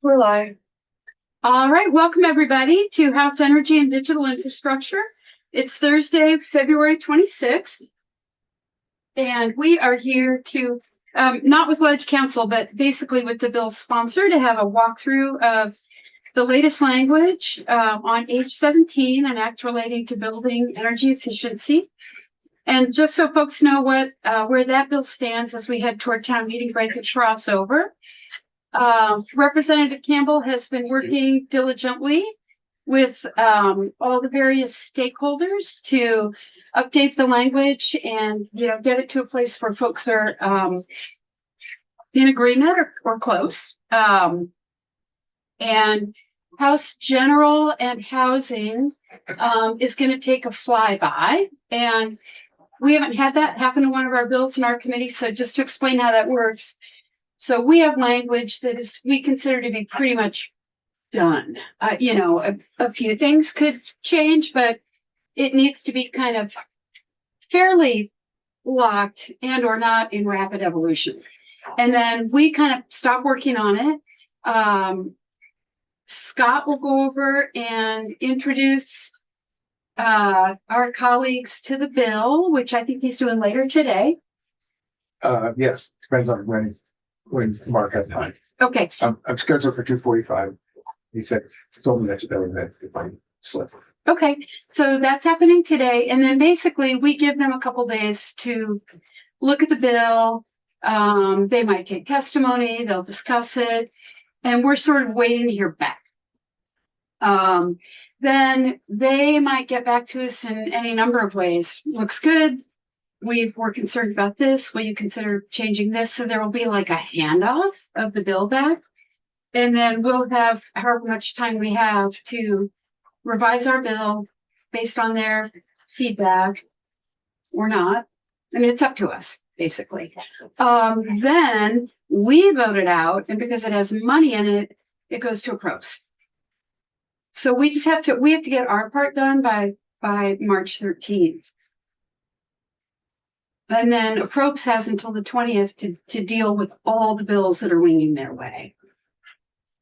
We're live. All right, welcome everybody to House Energy and Digital Infrastructure. It's Thursday, February 26th, and we are here to, not with Ledge Council, but basically with the bill's sponsor to have a walkthrough of the latest language on H17, an act relating to building energy efficiency. And just so folks know what where that bill stands as we head toward town meeting break and crossover. Representative Campbell has been working diligently with all the various stakeholders to update the language and, get it to a place where folks are in agreement or close. And House General and Housing is going to take a flyby, and we haven't had that happen to one of our bills in our committee. So just to explain how that works. So we have language that we consider to be pretty much done. A few things could change, but it needs to be kind of fairly locked and or not in rapid evolution. And then we kind of stop working on it. Scott will go over and introduce our colleagues to the bill, which I think he's doing later today. Yes, depends on when Mark has time. Okay. I'm scheduled for 2:45. He told me that today that if I slip. Okay, so that's happening today, and then basically we give them a couple days to look at the bill. They might take testimony, they'll discuss it, and we're sort of waiting to hear back. Then they might get back to us in any number of ways. Looks good. We're concerned about this. Will you consider changing this? So there will be like a handoff of the bill back. And then we'll have however much time we have to revise our bill based on their feedback or not. I mean, it's up to us, basically. Then we vote it out, and because it has money in it, it goes to approves. So we have to get our part done by March 13th. And then approves has until the 20th to deal with all the bills that are winging their way.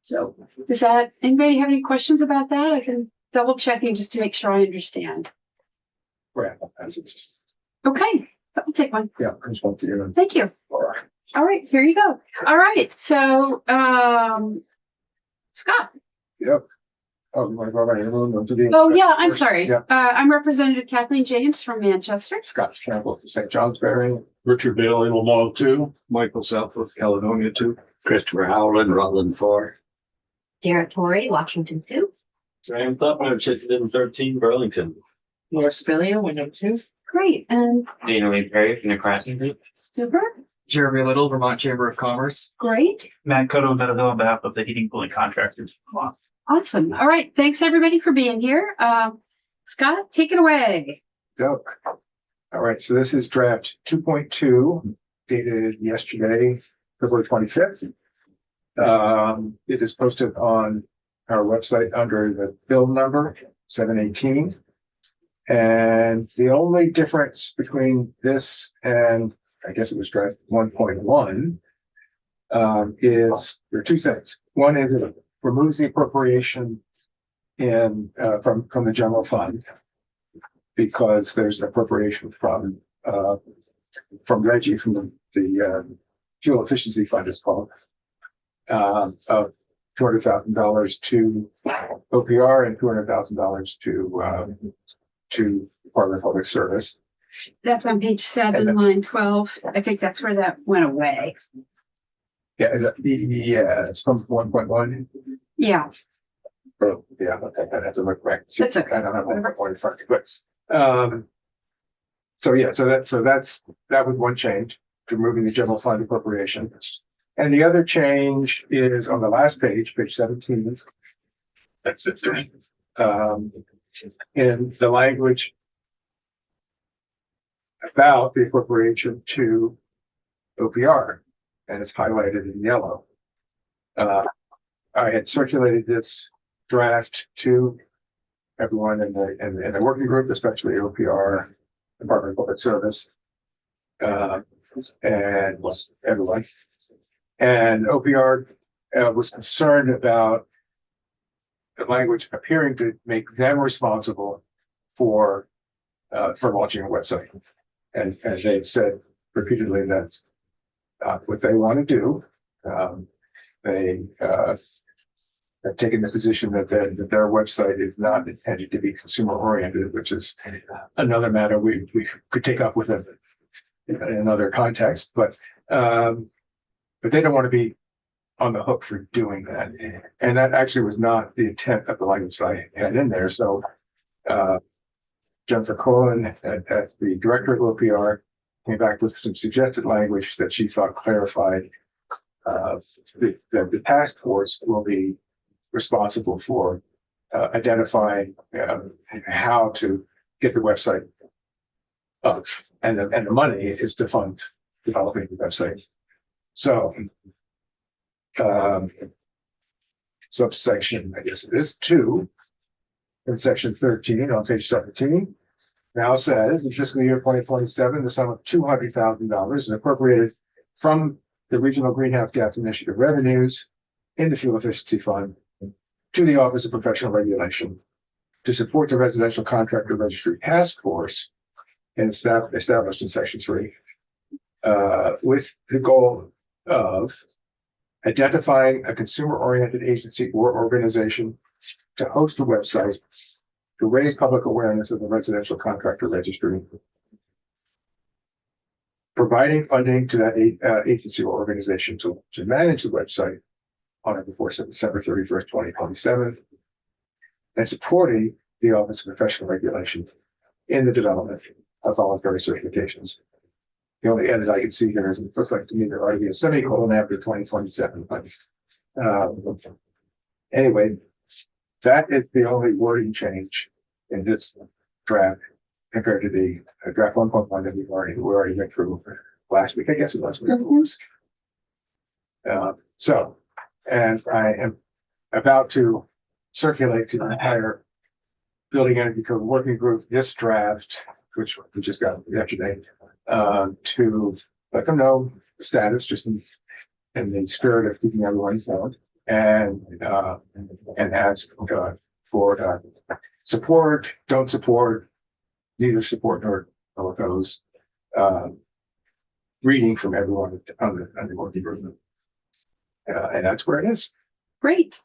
So anybody have any questions about that? I can double checking just to make sure I understand. Right. Okay, I'll take one. Yeah, I just want to. Thank you. All right, here you go. All right, so Scott. Yep. Oh, you want to go right in? Oh, yeah, I'm sorry. Yeah. I'm Representative Kathleen James from Manchester. Scott Campbell from St. Johnsbury. Richard Bailey, Lamar 2. Michael Southwest, Caledonia 2. Christopher Howland, Rutland 4. Derek Torrey, Washington 2. Graham Thupman, Chittenden 13, Burlington. Laura Spilio, Wyndham 2. Great, and Dana Lee Perry from the Crossing Group. super, Jeremy Little, Vermont Chamber of Commerce. great, Matt Cotto, Meadowville, on behalf of the heating cooling contractors. awesome. All right, thanks everybody for being here. Scott, take it away. Go. All right, so this is draft 2.2 dated yesterday, February 25th. It is posted on our website under the bill number 718. And the only difference between this and I guess it was draft 1.1 is there are two things. One is it removes the appropriation from the general fund because there's an appropriation from Reggie from the fuel efficiency fund is called of $200,000 to OPR and $200,000 to Department of Public Service. That's on page 7, line 12. I think that's where that went away. Yeah, it's from 1.1. Yeah, Oh, yeah, okay, that has to look right. That's okay. I don't have 1.1 in front of me, but that was one change to removing the general fund appropriation. And the other change is on the last page, page 17. That's it. In the language about the appropriation to OPR, and it's highlighted in yellow. I had circulated this draft to everyone in the working group, especially OPR, Department of Public Service, and everyone. And OPR was concerned about the language appearing to make them responsible for launching a website. And they said repeatedly that's not what they want to do. They have taken the position that their website is not intended to be consumer oriented, which is another matter we could take up with them in another context. But they don't want to be on the hook for doing that. And that actually was not the intent of the language that I had in there. So Jennifer Cohen, as the director of OPR, came back with some suggested language that she thought clarified that the task force will be responsible for identifying how to get the website up, and the money is to fund developing the website. So subsection, I guess it is 2, in section 13 on page 17, now says in fiscal year 2027, the sum of $200,000 is appropriated from the Regional Greenhouse Gas Initiative revenues in the Fuel Efficiency Fund to the Office of Professional Regulation to support the Residential Contractor Registry Task Force and established in section 3, with the goal of identifying a consumer-oriented agency or organization to host a website to raise public awareness of the Residential Contractor Registry, providing funding to that agency or organization to manage the website on or before December 31st, 2027, and supporting the Office of Professional Regulation in the development of voluntary certifications. The only edit I can see here is it looks like to me there ought to be a semicolon after 2027. But anyway, that is the only wording change in this draft compared to the draft 1.1 that we already went through last week. I guess it was. So, and I am about to circulate to the entire Building Energy Code Working Group this draft, which we just got yesterday, to let them know the status, just in the spirit of keeping everyone informed, and ask for support, don't support, neither support nor oppose, reading from everyone on the working group. And that's where it is. Great.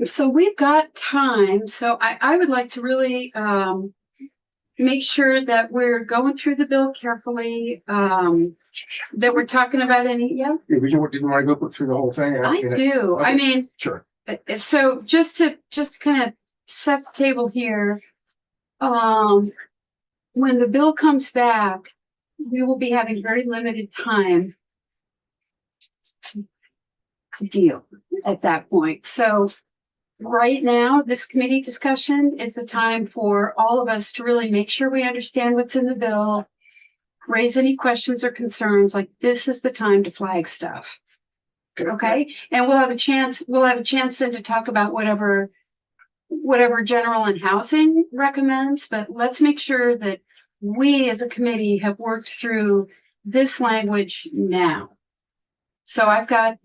So we've got time. So I would like to really make sure that we're going through the bill carefully, that we're talking about any, Yeah, did you want to go through the whole thing? I do. Okay. I mean, Sure. so just to kind of set the table here, when the bill comes back, we will be having very limited time to deal at that point. So right now, this committee discussion is the time for all of us to really make sure we understand what's in the bill, raise any questions or concerns. Like, this is the time to flag stuff. Okay. And we'll have a chance then to talk about whatever general and housing recommends, but let's make sure that we as a committee have worked through this language now. So I've got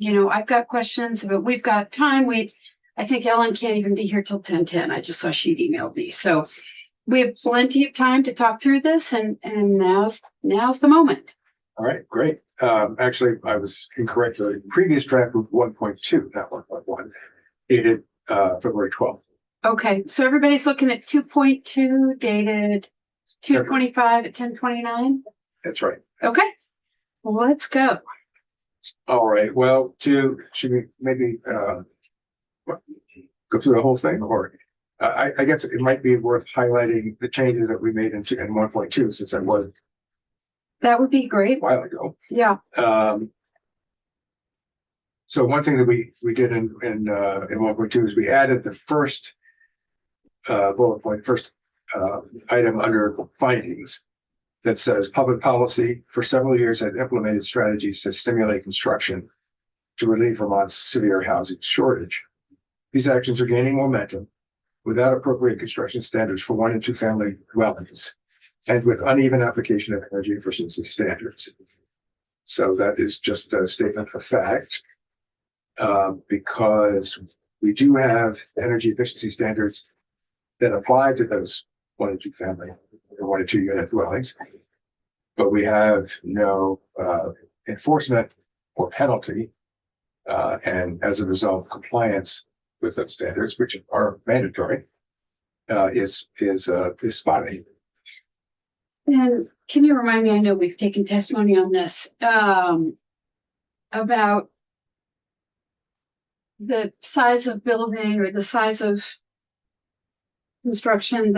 questions, but we've got time. I think Ellen can't even be here till 10:10. I just saw she'd emailed me. So we have plenty of time to talk through this, and now's the moment. All right, great. Actually, I was incorrect. The previous draft was 1.2, not 1.1, dated February 12th. Okay, so everybody's looking at 2.2 dated 2/25 at 10:29. That's right. Okay, well, let's go. All right. Well, should we maybe go through the whole thing, or I guess it might be worth highlighting the changes that we made in 1.2, since that was That would be great. a while ago. Yeah. So one thing that we did in 1.2 is we added the first bullet point, first item under findings, that says public policy for several years has implemented strategies to stimulate construction to relieve Vermont's severe housing shortage. These actions are gaining momentum without appropriate construction standards for 1 and 2 family dwellings, and with uneven application of energy efficiency standards. So that is just a statement of fact. because we do have energy efficiency standards that apply to those 1 and 2 family or 1 and 2 unit dwellings. But we have no enforcement or penalty. And as a result, compliance with those standards, which are mandatory, is spotty. And can you remind me, I know we've taken testimony on this, about the size of building or the size of construction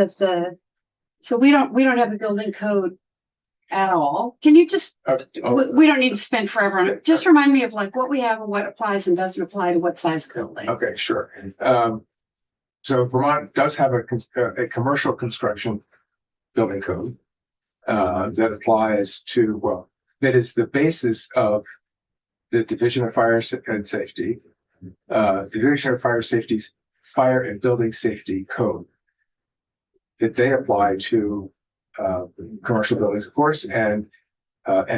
so we don't have a building code at all. Can you just, we don't need to spend forever on it. Just remind me of like what we have and what applies and doesn't apply to what size of building. Okay, sure. So Vermont does have a commercial construction building code that applies to, well, that is the basis of the Division of Fire and Safety, Division of Fire Safety's Fire and Building Safety Code that they apply to commercial buildings, of course, and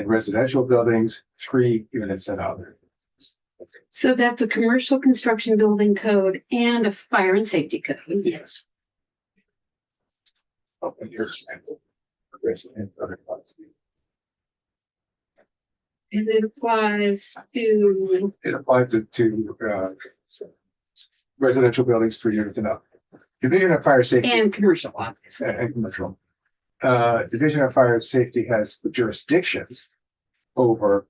residential buildings, 3 units and up. So that's a commercial construction building code and a fire and safety code. Yes. Open yours. And it applies to, It applies to residential buildings, 3 units and up. Division of Fire Safety and commercial, obviously. and commercial. Division of Fire Safety has jurisdictions over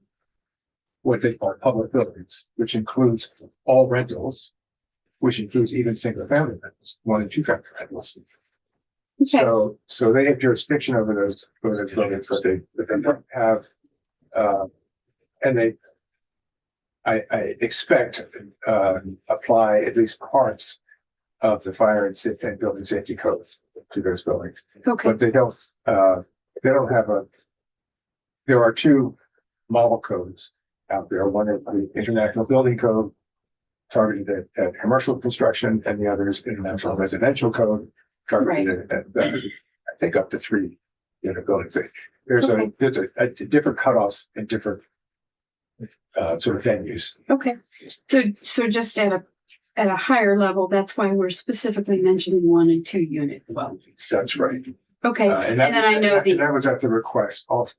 what they call public buildings, which includes all rentals, which includes even single family rentals, 1 and 2 family rentals. Okay. So they have jurisdiction over those buildings, but they don't have, and I expect apply at least parts of the fire and building safety code to those buildings. Okay. But they don't have there are 2 model codes out there. One is the International Building Code targeted at commercial construction, and the other is International Residential Code targeted at I think up to 3 unit buildings. There's a different cutoffs in different sort of venues. Okay. So just at a higher level, that's why we're specifically mentioning 1 and 2 unit dwellings. That's right. Okay. And then I know that was at the request. Also,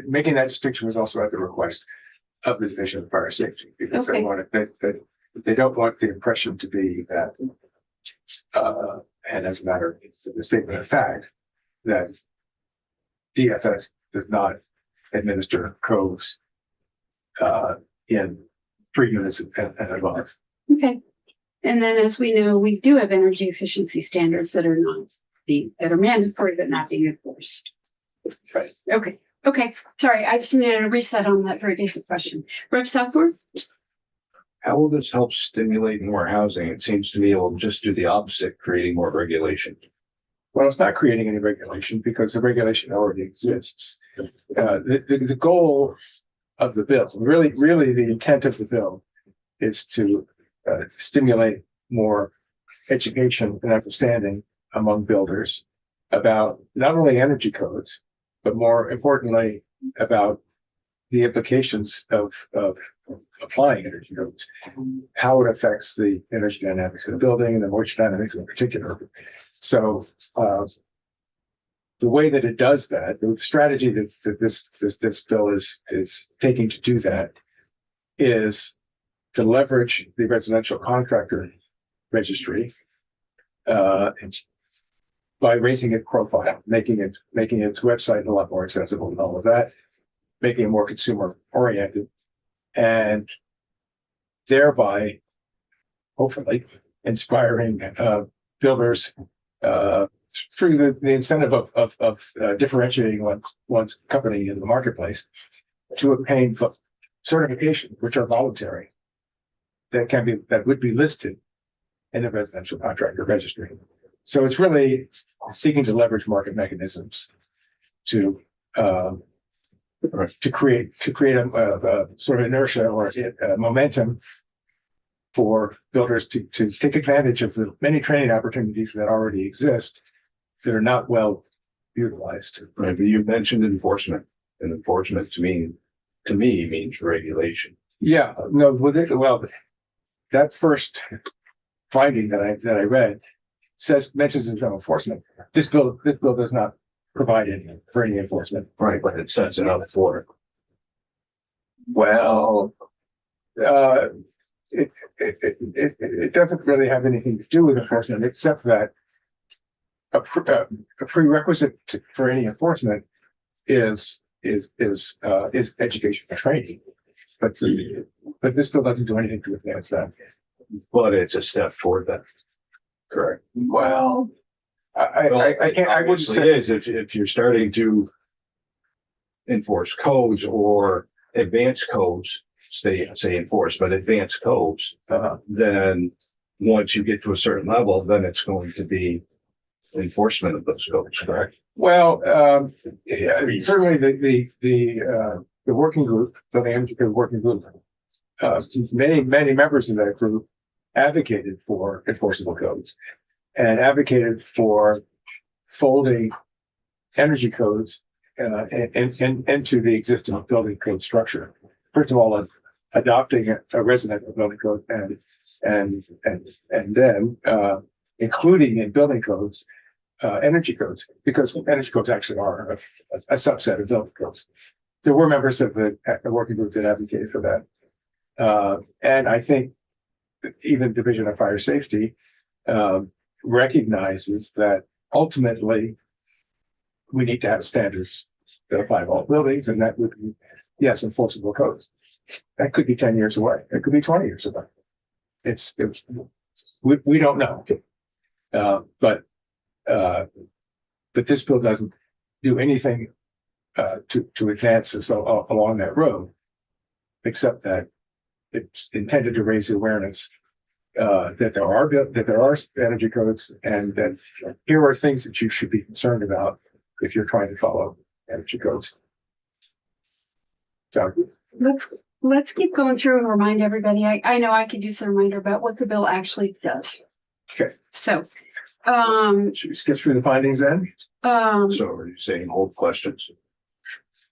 making that distinction was also at the request of the Division of Fire Safety, because Okay. they wanted they don't want the impression to be that, and as a matter of the statement of fact, that DFS does not administer codes in 3 units and above. Okay. And then as we know, we do have energy efficiency standards that are mandatory but not being enforced. Right. Okay. Okay. Sorry, I just needed a reset on that very basic question. Rep Southworth? How will this help stimulate more housing? It seems to me it will just do the opposite, creating more regulation. Well, it's not creating any regulation because the regulation already exists. The goal of the bill, really the intent of the bill, is to stimulate more education and understanding among builders about not only energy codes, but more importantly about the implications of applying energy codes, how it affects the energy dynamics of the building and the moisture dynamics in particular. So the way that it does that, the strategy that this bill is taking to do that is to leverage the residential contractor registry by raising its profile, making its website a lot more accessible and all of that, making it more consumer oriented, and thereby hopefully inspiring builders through the incentive of differentiating one's company in the marketplace to obtain certifications, which are voluntary, that would be listed in the residential contractor registry. So it's really seeking to leverage market mechanisms to create a sort of inertia or a momentum for builders to take advantage of the many training opportunities that already exist that are not well utilized. Right, but you mentioned enforcement, and enforcement to me means regulation. Yeah, no, well, that first finding that I read mentions internal enforcement. This bill does not provide it for any enforcement. Right, but it sets it up for it. Well, it doesn't really have anything to do with enforcement, except that a prerequisite for any enforcement is education and training. But this bill doesn't do anything to advance that. But it's a step toward that. Correct. Well, I can't. I wouldn't Obviously say it is if you're starting to enforce codes or advanced codes, say enforce, but advanced codes, then once you get to a certain level, then it's going to be enforcement of those codes, correct? Well, yeah, certainly the working group, the energy code working group, many members of that group advocated for enforceable codes and advocated for folding energy codes into the existing building code structure. First of all, adopting a residential building code and then including in building codes energy codes, because energy codes actually are a subset of building codes. There were members of the working group that advocated for that, and I think even Division of Fire Safety recognizes that ultimately we need to have standards that apply to all buildings, and that would be, yes, enforceable codes. That could be 10 years away. It could be 20 years away. We don't know, but this bill doesn't do anything to advance us along that road, except that it's intended to raise the awareness that there are energy codes, and that here are things that you should be concerned about if you're trying to follow energy codes. So Let's keep going through and remind everybody. I know I could use a reminder about what the bill actually does. Okay. So, should we skip through the findings then? So are you saying hold questions?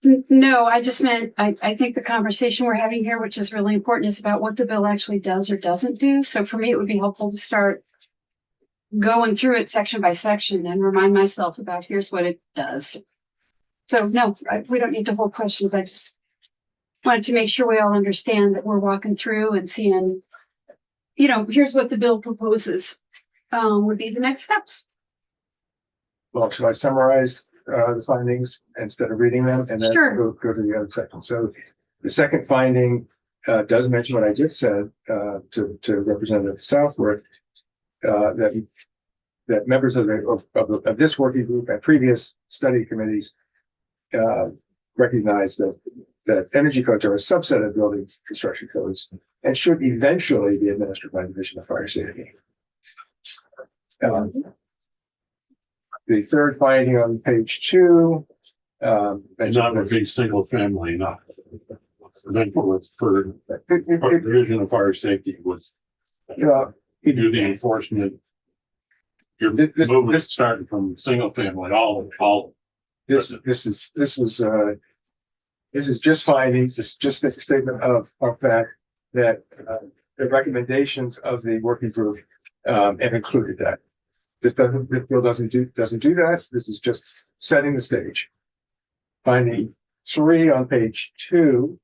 No, I just meant, I think the conversation we're having here, which is really important, is about what the bill actually does or doesn't do. So for me, it would be helpful to start going through it section by section and remind myself about here's what it does. So no, we don't need to hold questions. I just wanted to make sure we all understand that we're walking through and seeing, here's what the bill proposes, would be the next steps. Well, should I summarize the findings instead of reading them, and then Sure. go to the other section? So the second finding does mention what I just said to Representative Southworth, that members of this working group and previous study committees recognize that energy codes are a subset of building construction codes and should eventually be administered by the Division of Fire Safety. The third finding on page 2. Not would be single family, not. Then for Division of Fire Safety was do the enforcement. You're moving starting from single family, all. This is just findings. This is just a statement of fact that the recommendations of the working group have included that. This bill doesn't do that. This is just setting the stage. Finding 3 on page 2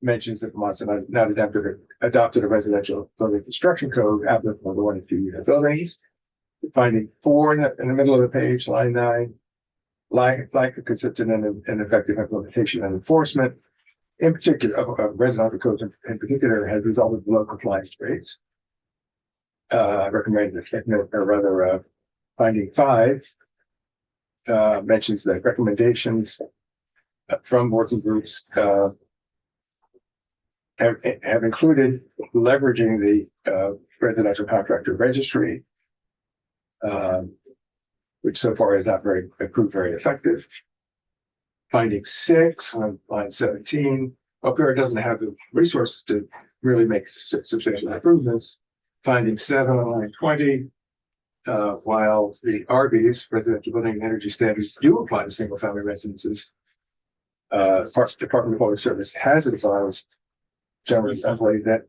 mentions that Vermont's not adopted a residential building construction code applicable to 1 and 2 unit buildings. Finding 4 in the middle of the page, line 9, lack of consistent and effective implementation and enforcement, in particular of residential codes in particular, has resulted in low compliance rates. Recommended, or rather, finding 5 mentions that recommendations from working groups have included leveraging the residential contractor registry, which so far has not proved very effective. Finding 6 on line 17, OPR doesn't have the resources to really make substantial improvements. Finding 7 on line 20, while the RBs, residential building and energy standards, do apply to single family residences, Department of Public Service has advised General Assembly that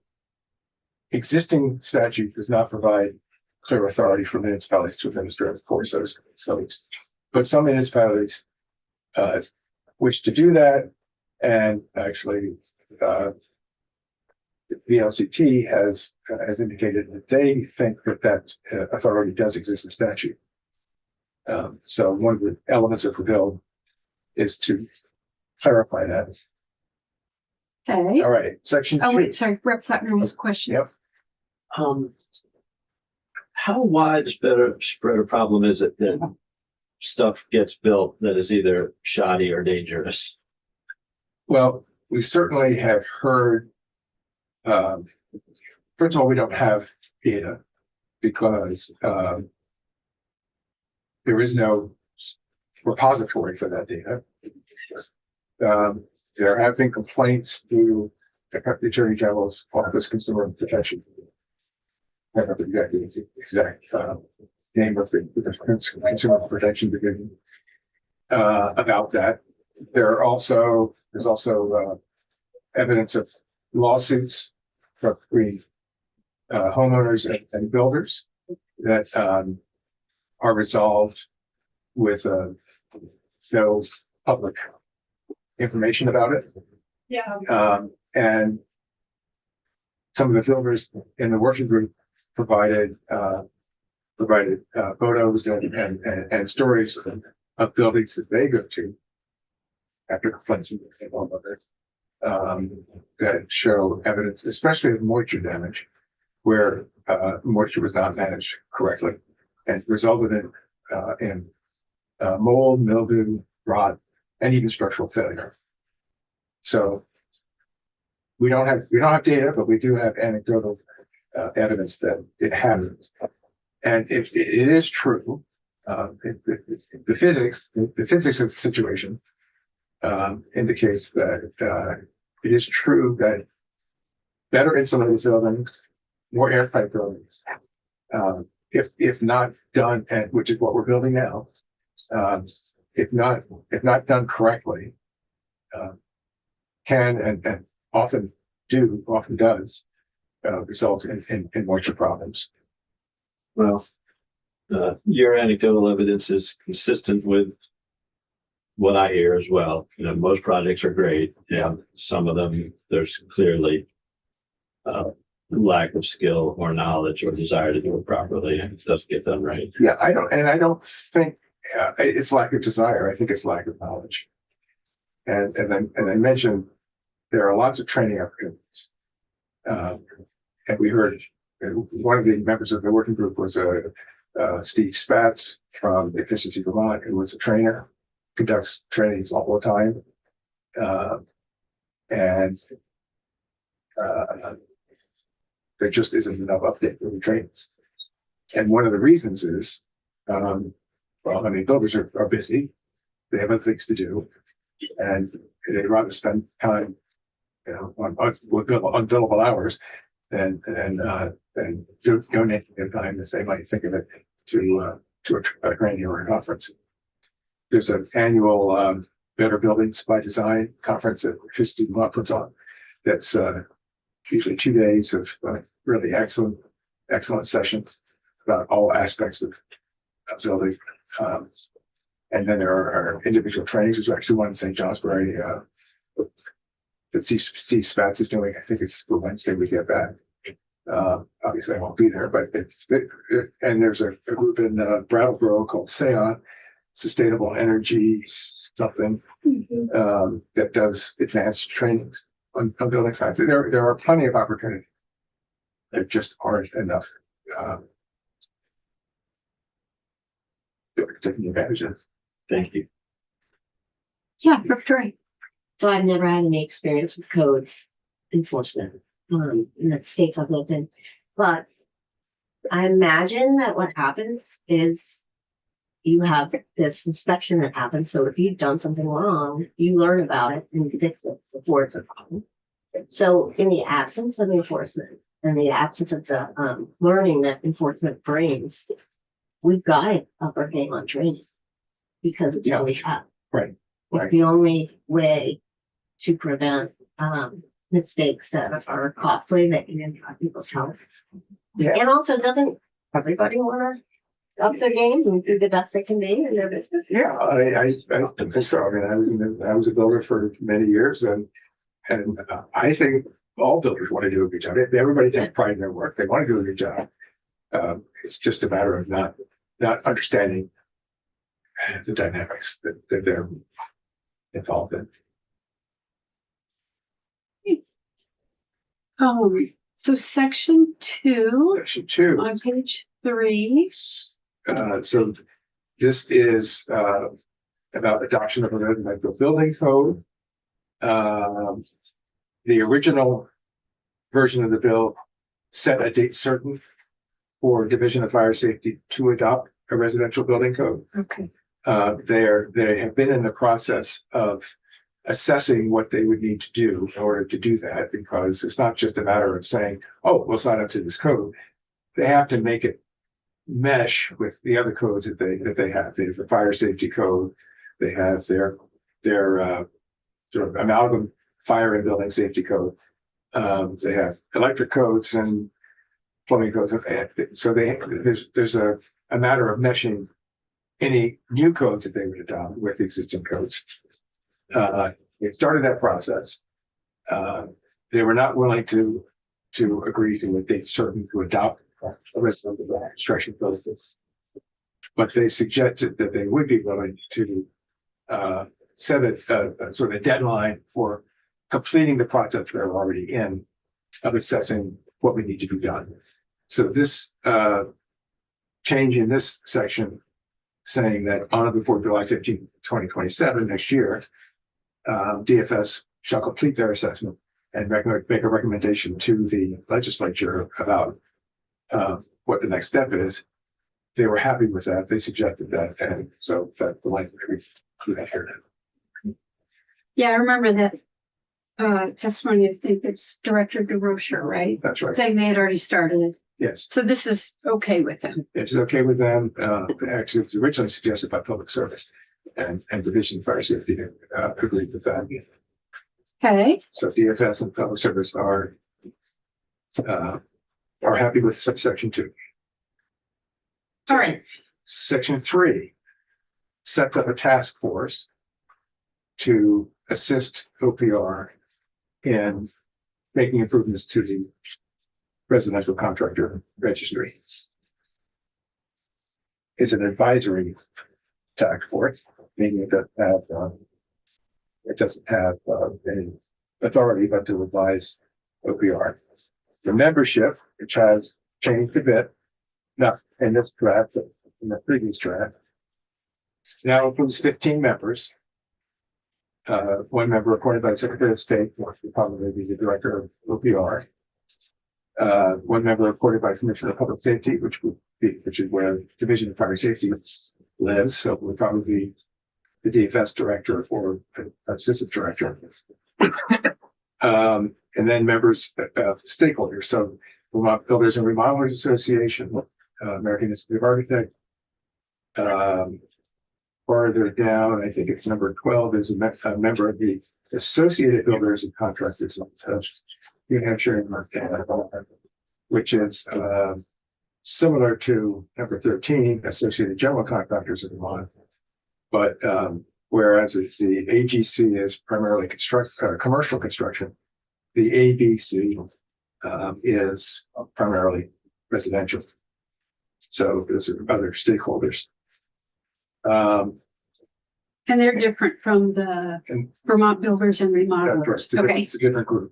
existing statute does not provide clear authority for municipalities to administer and enforce those codes. But some municipalities wish to do that, and actually, the VLCT has indicated that they think that authority does exist in statute. So one of the elements of the bill is to clarify that. Okay. All right, section Oh, 2. wait, sorry, Rep. Plattner has a question. Yep. How widespread a problem is it that stuff gets built that is either shoddy or dangerous? Well, we certainly have heard, first of all, we don't have data because there is no repository for that data. There have been complaints to the Attorney General's Office of Consumer Protection. I don't know the exact name of the Consumer Protection Division about that. There's also evidence of lawsuits from between homeowners and builders that are resolved with no public information about it. Yeah. And some of the builders in the working group provided photos and stories of buildings that they go to after complaints from homeowners that show evidence, especially of moisture damage, where moisture was not managed correctly and resulted in mold, mildew, rot, and even structural failure. So we don't have data, but we do have anecdotal evidence that it happens. And it is true. The physics of the situation indicates that it is true that better insulated buildings, more airtight buildings, if not done, and which is what we're building now, if not done correctly, can and often does result in moisture problems. Well, your anecdotal evidence is consistent with what I hear as well. You know, most projects are great, and some of them there's clearly lack of skill or knowledge or desire to do it properly, and it doesn't get done right. Yeah, I don't think it's lack of desire. I think it's lack of knowledge. And I mentioned there are lots of training opportunities. And we heard one of the members of the working group was Steve Spatz from Efficiency Vermont, who was a trainer, conducts trainings all the time. And there just isn't enough update for the trainings. And one of the reasons is, builders are busy. They have other things to do. And they'd rather spend time, on billable hours than donating their time, as they might think of it, to a training or a conference. There's an annual Better Buildings by Design conference that Efficiency Vermont puts on. That's usually 2 days of really excellent sessions about all aspects of building. And then there are individual trainings. There's actually one in St. Johnsbury that Steve Spatz is doing. I think it's the Wednesday we get back. Obviously, I won't be there, but and there's a group in Brattleboro called SEON, Sustainable Energy something, that does advanced trainings on building science. There are plenty of opportunities. There just aren't enough taking advantage of. Thank you. Yeah, Rep. Torrey. So I've never had any experience with codes enforcement in the states I've lived in, but I imagine that what happens is you have this inspection that happens. So if you've done something wrong, you learn about it and you fix it before it's a problem. So in the absence of enforcement and the absence of the learning that enforcement brings, we've got to up our game on training because it's all we have. Right. It's the only way to prevent mistakes that are costly that can impact people's health. Yeah. And also, doesn't everybody want to up their game and do the best they can be in their business? Yeah, I think so. I mean, I was a builder for many years, and I think all builders want to do a good job. Everybody takes pride in their work. They want to do a good job. It's just a matter of not understanding the dynamics that they're involved in. So section 2 Section 2. on page 3. So this is about adoption of a residential building code. The original version of the bill set a date certain for Division of Fire Safety to adopt a residential building code. Okay. They have been in the process of assessing what they would need to do in order to do that, because it's not just a matter of saying, oh, we'll sign up to this code. They have to make it mesh with the other codes that they have. They have the fire safety code. They have their sort of amalgam fire and building safety code. They have electric codes and plumbing codes. So there's a matter of meshing any new codes that they would adopt with the existing codes. They started that process. They were not willing to agree to a date certain to adopt a residential construction code, but they suggested that they would be willing to set a sort of deadline for completing the process they're already in of assessing what we need to be done. So this change in this section saying that on or before July 15, 2027, next year, DFS shall complete their assessment and make a recommendation to the legislature about what the next step is. They were happy with that. They suggested that. And so that's the language we include here. Yeah, I remember that testimony. I think it's Director DeRocher, right? That's right. Saying they had already started it. Yes, So this is okay with them. it's okay with them. Actually, it was originally suggested by Public Service and Division of Fire Safety agreed with that. Okay. So DFS and Public Service are happy with section 2. All right. Section 3 sets up a task force to assist OPR in making improvements to the residential contractor registry. It's an advisory task force, meaning it doesn't have any authority but to advise OPR. The membership, which has changed a bit, not in this draft, but in the previous draft, now includes 15 members. 1 member appointed by the Secretary of State, which would probably be the Director of OPR. 1 member appointed by Commissioner of Public Safety, which is where Division of Fire Safety lives. So it would probably be the DFS director or assistant director. And then members of stakeholders. So Vermont Builders and Remodelers Association, American Institute of Architects. Farther down, I think it's number 12, is a member of the Associated Builders and Contractors of New Hampshire and North Carolina, which is similar to number 13, Associated General Contractors of Vermont. But whereas it's the AGC is primarily commercial construction, the ABC is primarily residential. So those are other stakeholders. And they're different from the Vermont Builders and Remodelers. Okay. It's a different group.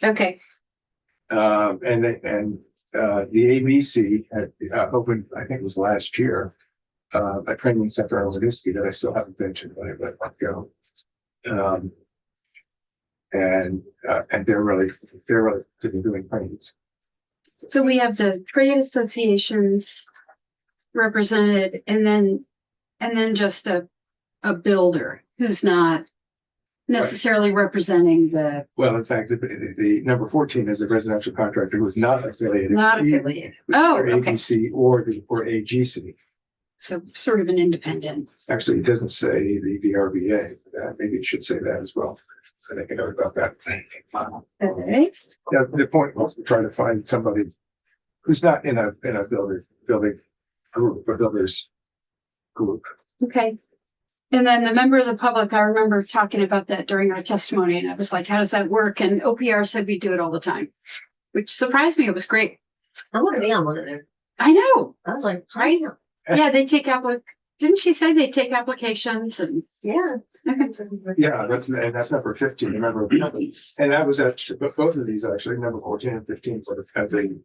Okay. And the ABC had opened, I think it was last year, a training center in Hedi that I still haven't been to, but I might go. And they're really doing trainings. So we have the trade associations represented, and then just a builder who's not necessarily representing the Well, in fact, the number 14 is a residential contractor who is not affiliated. not affiliated. Oh, Or okay. ABC or AGC. So sort of an independent. Actually, it doesn't say the VRBA. Maybe it should say that as well. so they can know about that. Okay. Yeah, the point was to try to find somebody who's not in a building group, or builders group. Okay. And then the member of the public, I remember talking about that during our testimony, and I was like, how does that work? And OPR said we do it all the time, which surprised me. It was great. I want to be on one of them. I know. I was like, right? Yeah, they take didn't she say they take applications and Yeah. Yeah, that's number 15, remember? And that was at both of these actually, number 14 and 15 for the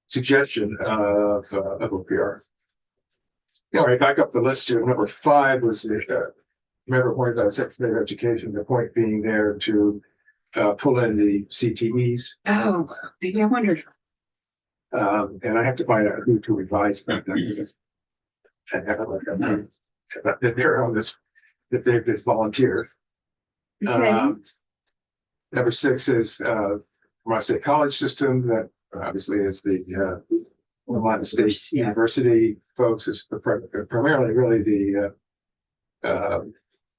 suggestion of OPR. All right, back up the list here. Number 5 was the, remember pointed out Secretary of Education, the point being there to pull in the CTEs. oh, maybe I wondered. And I have to find out who to advise about that. And have that they're on this, that they've just volunteered. Okay. Number 6 is Vermont State College system that obviously is the Vermont State University folks, is primarily really the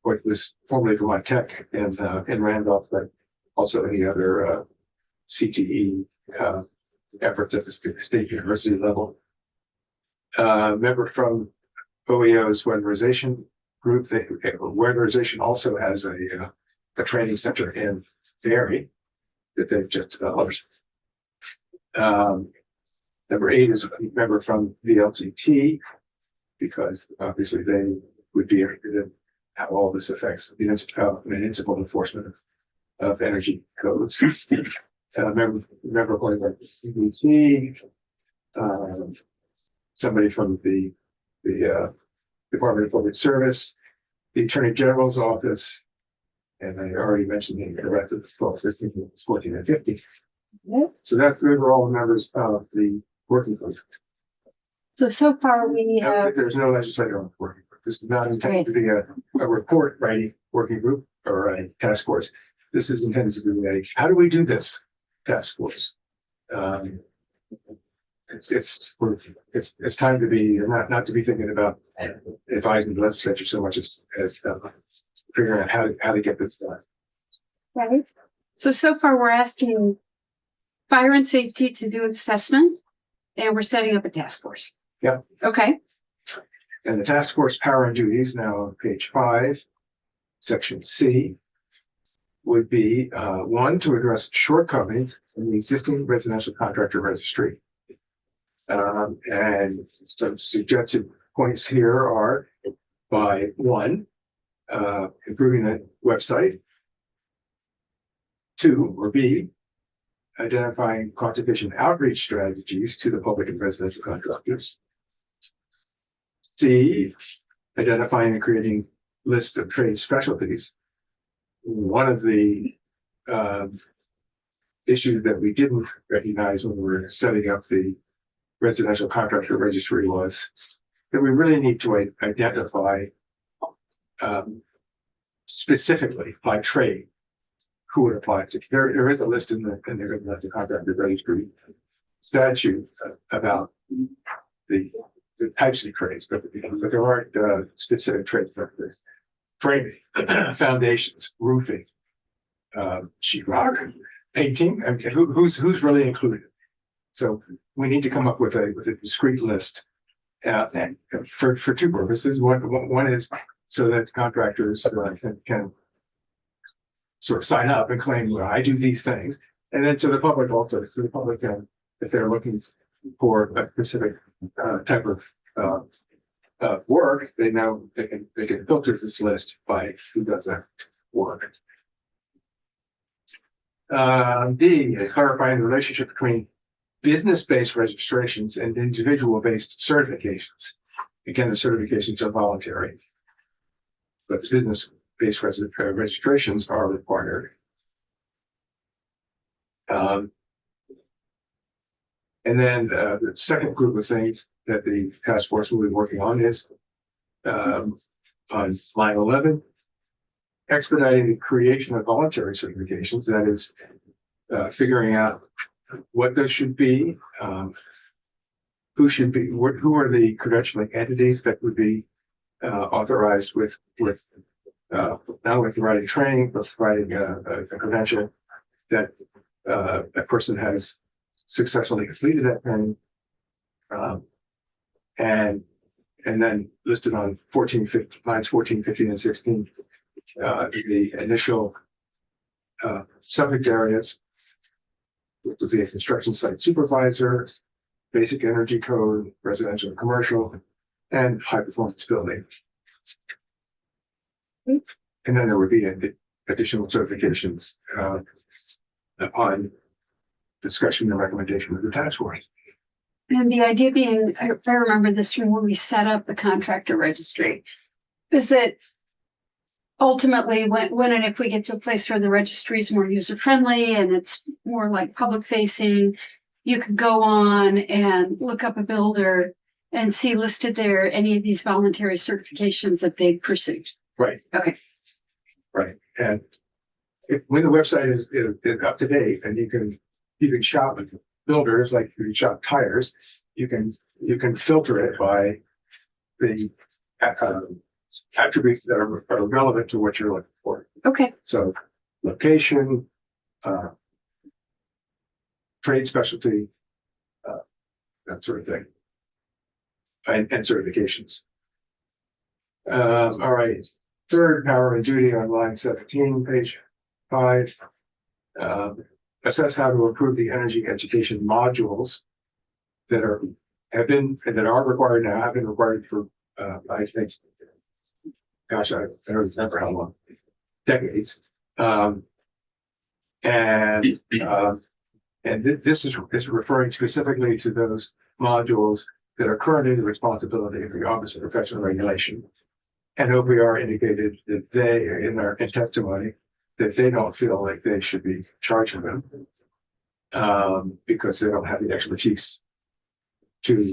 what was formerly Vermont Tech in Randolph, but also any other CTE efforts at the state university level. Member from OEO's weatherization group. Weatherization also has a training center in Barrie that they've just developed. Number 8 is a member from the LGT, because obviously they would be interested in how all this affects the municipal enforcement of energy codes. Member according to the CBT, somebody from the Department of Public Service, the Attorney General's office, and I already mentioned the rest of the 12, 15, 14, and 15. Yep. So that's the overall members of the working group. So far we have, There's no legislator on the working group. This is not intended to be a report writing working group or a task force. This is intended to be how do we do this task force? It's time to be not to be thinking about advising the legislature so much as figuring out how to get this done. right. So far we're asking fire and safety to do an assessment, and we're setting up a task force. Yeah. Okay. And the task force power and duties, now on page 5, section C, would be 1, to address shortcomings in the existing residential contractor registry. And some suggested points here are by 1, improving the website. 2, or B, identifying conservation outreach strategies to the public and residential contractors. C, identifying and creating list of trade specialties. One of the issues that we didn't recognize when we were setting up the residential contractor registry was that we really need to identify specifically by trade who would apply to. There is a list in the residential contractor registry statute about the types of trades, but there aren't specific trades for this. Framing, foundations, roofing, sheetrock, painting. I mean, who's really included? So we need to come up with a discrete list, and for 2 purposes. One is so that contractors can sort of sign up and claim, well, I do these things, and then to the public also, so the public can, if they're looking for a specific type of work, they know they can filter this list by who does that work. D, clarifying the relationship between business-based registrations and individual-based certifications. Again, the certifications are voluntary, but business-based registrations are required. And then the second group of things that the task force will be working on is on line 11, expediting the creation of voluntary certifications. That is figuring out what those should be, who are the credentialing entities that would be authorized with not only providing training, but providing a credential that a person has successfully completed that training. And then listed on 1450, lines 14, 15, and 16, the initial subject areas would be a construction site supervisor, basic energy code, residential and commercial, and high performance building. And then there would be additional certifications upon discussion and recommendation of the task force. And the idea being, I remember this from when we set up the contractor registry, is that ultimately when and if we get to a place where the registry is more user friendly and it's more like public facing, you could go on and look up a builder and see listed there any of these voluntary certifications that they pursued. Right. Okay. Right. And when the website is up to date and you can shop with builders like you can shop tires, you can filter it by the attributes that are relevant to what you're looking for. Okay. So location, trade specialty, that sort of thing, and certifications. All right. Third, power and duty on line 17, page 5. Assess how to improve the energy education modules that are required now, have been required for I think, gosh, I don't remember how long, decades. This is referring specifically to those modules that are currently the responsibility of the Office of Professional Regulation. And OPR indicated that they, in testimony, that they don't feel like they should be charging them because they don't have the expertise to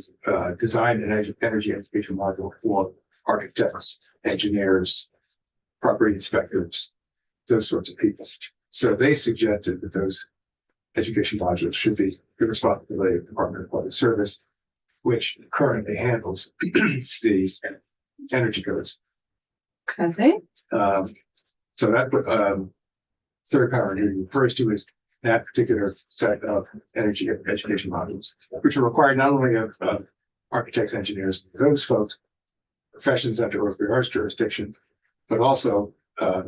design an energy education module for architects, engineers, property inspectors, those sorts of people. So they suggested that those education modules should be the responsibility of the Department of Public Service, which currently handles the energy codes. Okay. So that's what third power and duty refers to as that particular set of energy education modules, which are required not only of architects, engineers, those folks, professions under OPR's jurisdiction, but also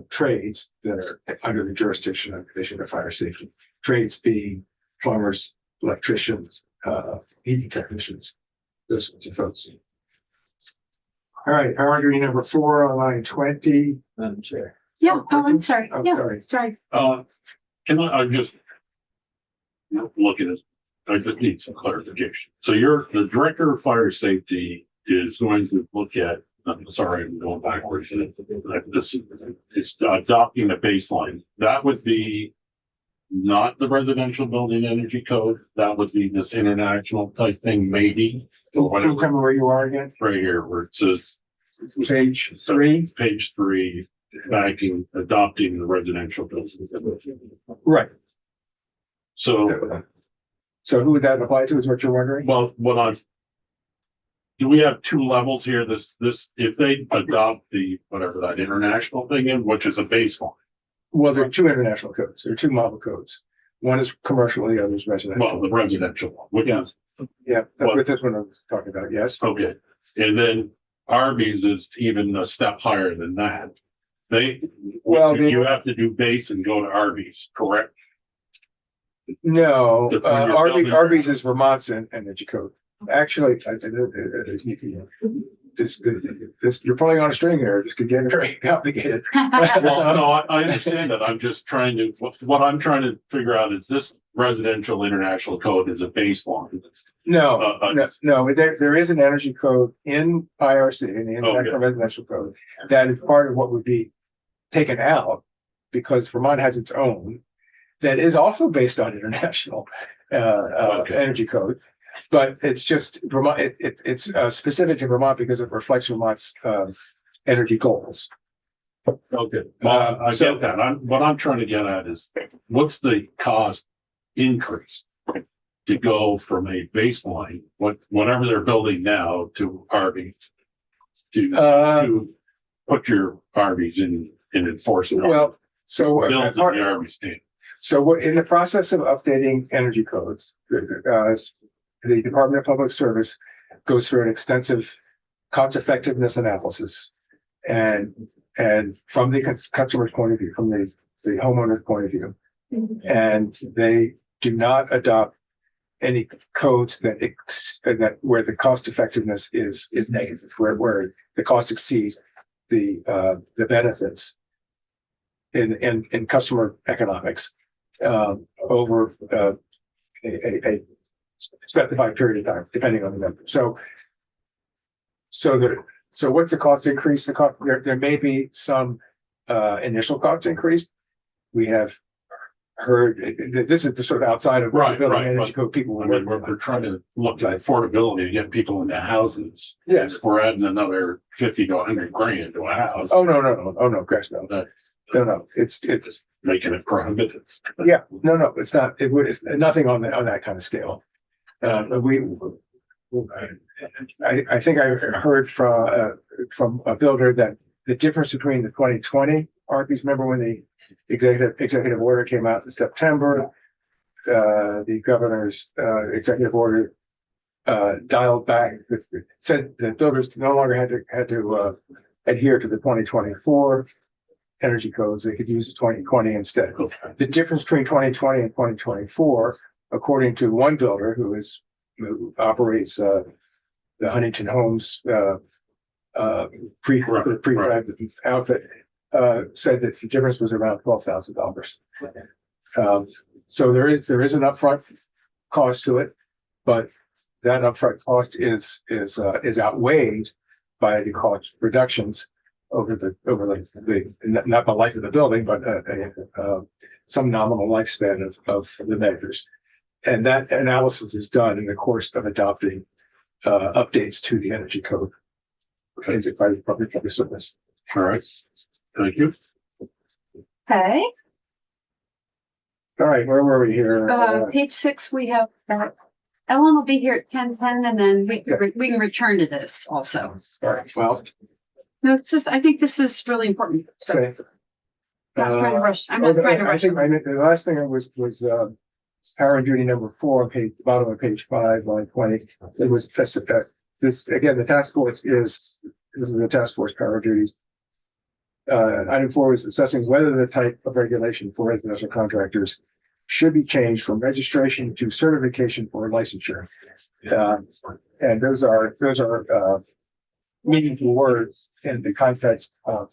trades that are under the jurisdiction of the Division of Fire Safety. Trades being plumbers, electricians, heating technicians, those sorts of folks. All right, power and duty number 4 on line 20. Madam Chair. Yeah. Oh, I'm sorry. Oh, Yeah. sorry. Sorry. I'm just looking at, I just need some clarification. So the director of fire safety is going to look at, I'm sorry, I'm going backwards. This is adopting a baseline. That would be not the residential building energy code. That would be this international type thing, maybe. Can you tell me where you are again? Right here where it says Page 3. page 3, adopting the residential building. Right. So, who would that apply to is what you're wondering? well, do we have 2 levels here? This, if they adopt the, whatever that international thing in, which is a baseline. Well, there are 2 international codes. There are 2 model codes. One is commercial, the other is residential. Well, the residential one, which is, Yeah, that's what this one I was talking about. Yes. okay. And then Arby's is even a step higher than that. You have to do base and go to Arby's, correct? No, The- when you're building- Arby's is Vermont's energy code. Actually, you're pulling on a string here. This could get very complicated. Well, no, I understand that. I'm just trying to, what I'm trying to figure out is this residential international code is a baseline. No, there is an energy code in IRC, in the International Residential Code, that is part of what would be taken out because Vermont has its own that is also based on international energy code. But it's just Vermont, it's specific to Vermont because it reflects Vermont's energy goals. Okay, well, I get that. What I'm trying to get at is what's the cost increase to go from a baseline, whatever they're building now, to Arby's, to put your Arby's in in enforcement. Well, so Build the Army state. so we're in the process of updating energy codes. The Department of Public Service goes through an extensive cost effectiveness analysis. And from the customer's point of view, from the homeowner's point of view, and they do not adopt any codes that where the cost effectiveness is negative, where the cost exceeds the benefits in customer economics over a specified period of time, depending on the number. So what's the cost increase? There may be some initial cost increase. We have heard this is the sort of outside of Right, the building right, energy code people. I mean, we're trying to look at affordability to get people into houses. Yes. If we're adding another 50 to 100 grand to a house. Oh no, gosh, no. No. It's Making it prohibitive. yeah, no, it's not. It's nothing on that kind of scale. I think I heard from a builder that the difference between the 2020 RPs, remember when the executive order came out in September, the governor's executive order dialed back, said that builders no longer had to adhere to the 2024 energy codes. They could use the 2020 instead. The difference between 2020 and 2024, according to one builder who operates the Huntington Homes pre outfit, said that the difference was around $12,000. So there is an upfront cost to it, but that upfront cost is outweighed by the cost reductions over the not the life of the building, but some nominal lifespan of the measures. And that analysis is done in the course of adopting updates to the energy code by the public service. All right. Thank you. Okay, All right, where were we here? page 6, we have, Ellen will be here at 10:10, and then we can return to this also. All right, well, No, I think this is really important, so. okay. Not trying to rush. I'm not trying to rush. I think the last thing was power and duty number 4 on bottom of page 5, line 20. It was this again. The task force this is the task force power duties. Item 4 is assessing whether the type of regulation for residential contractors should be changed from registration to certification for licensure. And those are meaningful words in the context of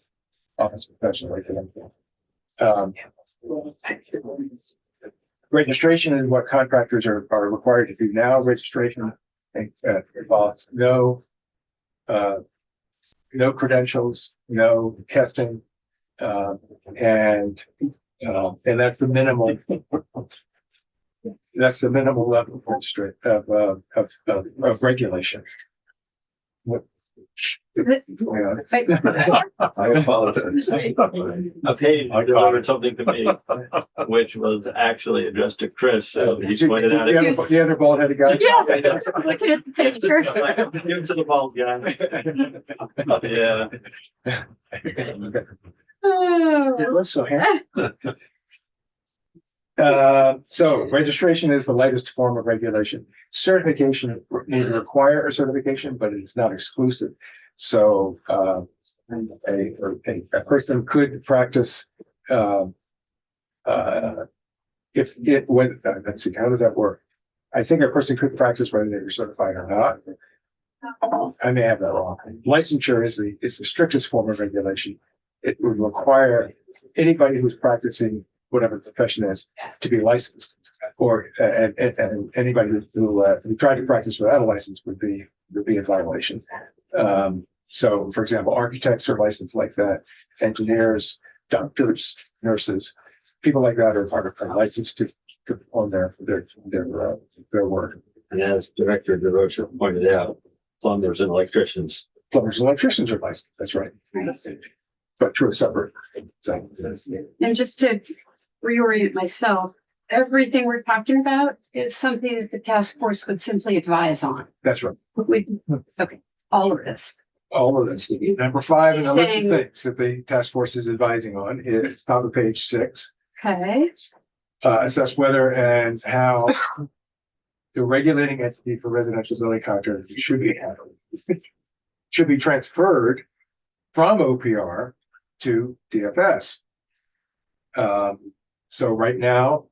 office professional regulation. Registration is what contractors are required to do now. Registration involves no credentials, no testing, and that's the minimal. That's the minimal level of regulation. I apologize. Okay, I delivered something to me, which was actually addressed to Chris, so he pointed out. The other bald-headed guy. Yes, I was looking at the picture. Give it to the bald guy. Yeah. Oh. It was so handsome. So registration is the lightest form of regulation. Certification may require a certification, but it's not exclusive. So a person could practice let's see, how does that work? I think a person could practice whether they're certified or not. I may have that wrong. Licensure is the strictest form of regulation. It would require anybody who's practicing whatever the profession is to be licensed, or and anybody who tried to practice without a license would be in violation. So, for example, architects are licensed like that. Engineers, doctors, nurses, people like that are licensed to perform their work. And as Director DeRocha pointed out, plumbers and electricians. Plumbers and electricians are licensed. That's right. But through a separate. So, And just to reorient myself, everything we're talking about is something that the task force would simply advise on. that's right. Okay, all of this. all of this. Number 5 in the list of Saying- things that the task force is advising on is top of page 6. Okay, Assess whether and how the regulating entity for residential building contractors should be handled. Should be transferred from OPR to DFS. So right now,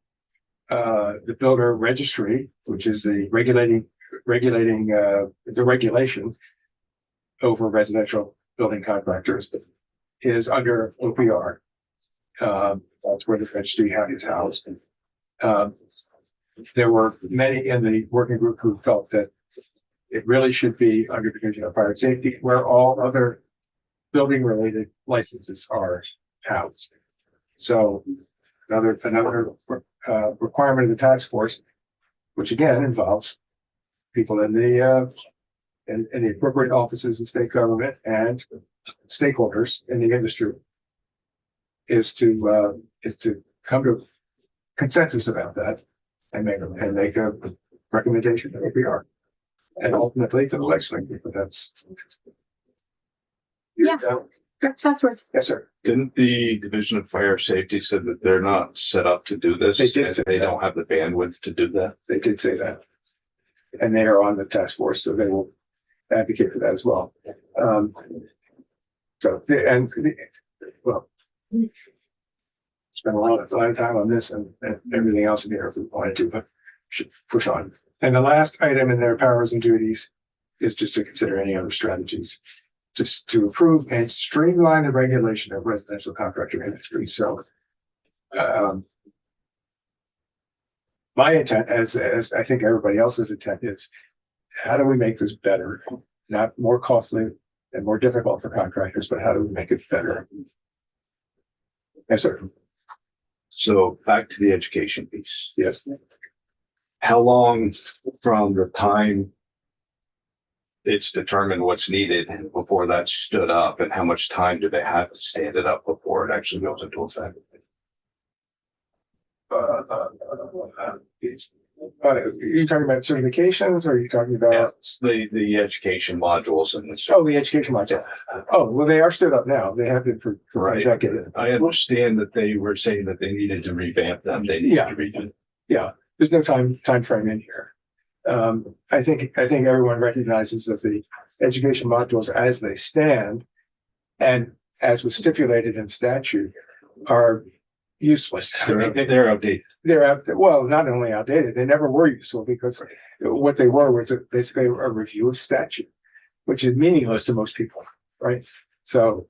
the builder registry, which is the regulating the regulation over residential building contractors, is under OPR. That's where the registry is housed. There were many in the working group who felt that it really should be under Division of Fire Safety, where all other building related licenses are housed. So another requirement of the task force, which again involves people in the appropriate offices in state government and stakeholders in the industry, is to come to consensus about that and make a recommendation to OPR and ultimately to the legislature. But that's Yeah. That's Southworth. Yes, sir. Didn't the Division of Fire Safety said that they're not set up to do this? They did and say They that. don't have the bandwidth to do that. They did say that. And they are on the task force, so they will advocate for that as well. Well, spend a lot of time on this and everything else in here if we wanted to, but should push on. And the last item in their powers and duties is just to consider any other strategies just to improve and streamline the regulation of residential contractor industry. So, my intent, as I think everybody else's intent, is how do we make this better? Not more costly and more difficult for contractors, but how do we make it better? Yes, sir. So back to the education piece. Yes. How long from the time it's determined what's needed before that's stood up, and how much time do they have to stand it up before it actually goes into effect? Are you talking about certifications or are you talking about? Yeah, it's the education modules and this. Oh, the education module. Oh, well, they are stood up now. They have been for a Right. decade. I understand that they were saying that they needed to revamp them. They needed Yeah. to redo. Yeah, there's no time frame in here. I think everyone recognizes that the education modules as they stand and as was stipulated in statute are useless. They're outdated. Well, not only outdated, they never were useful because what they were was basically a review of statute, which is meaningless to most people, right? So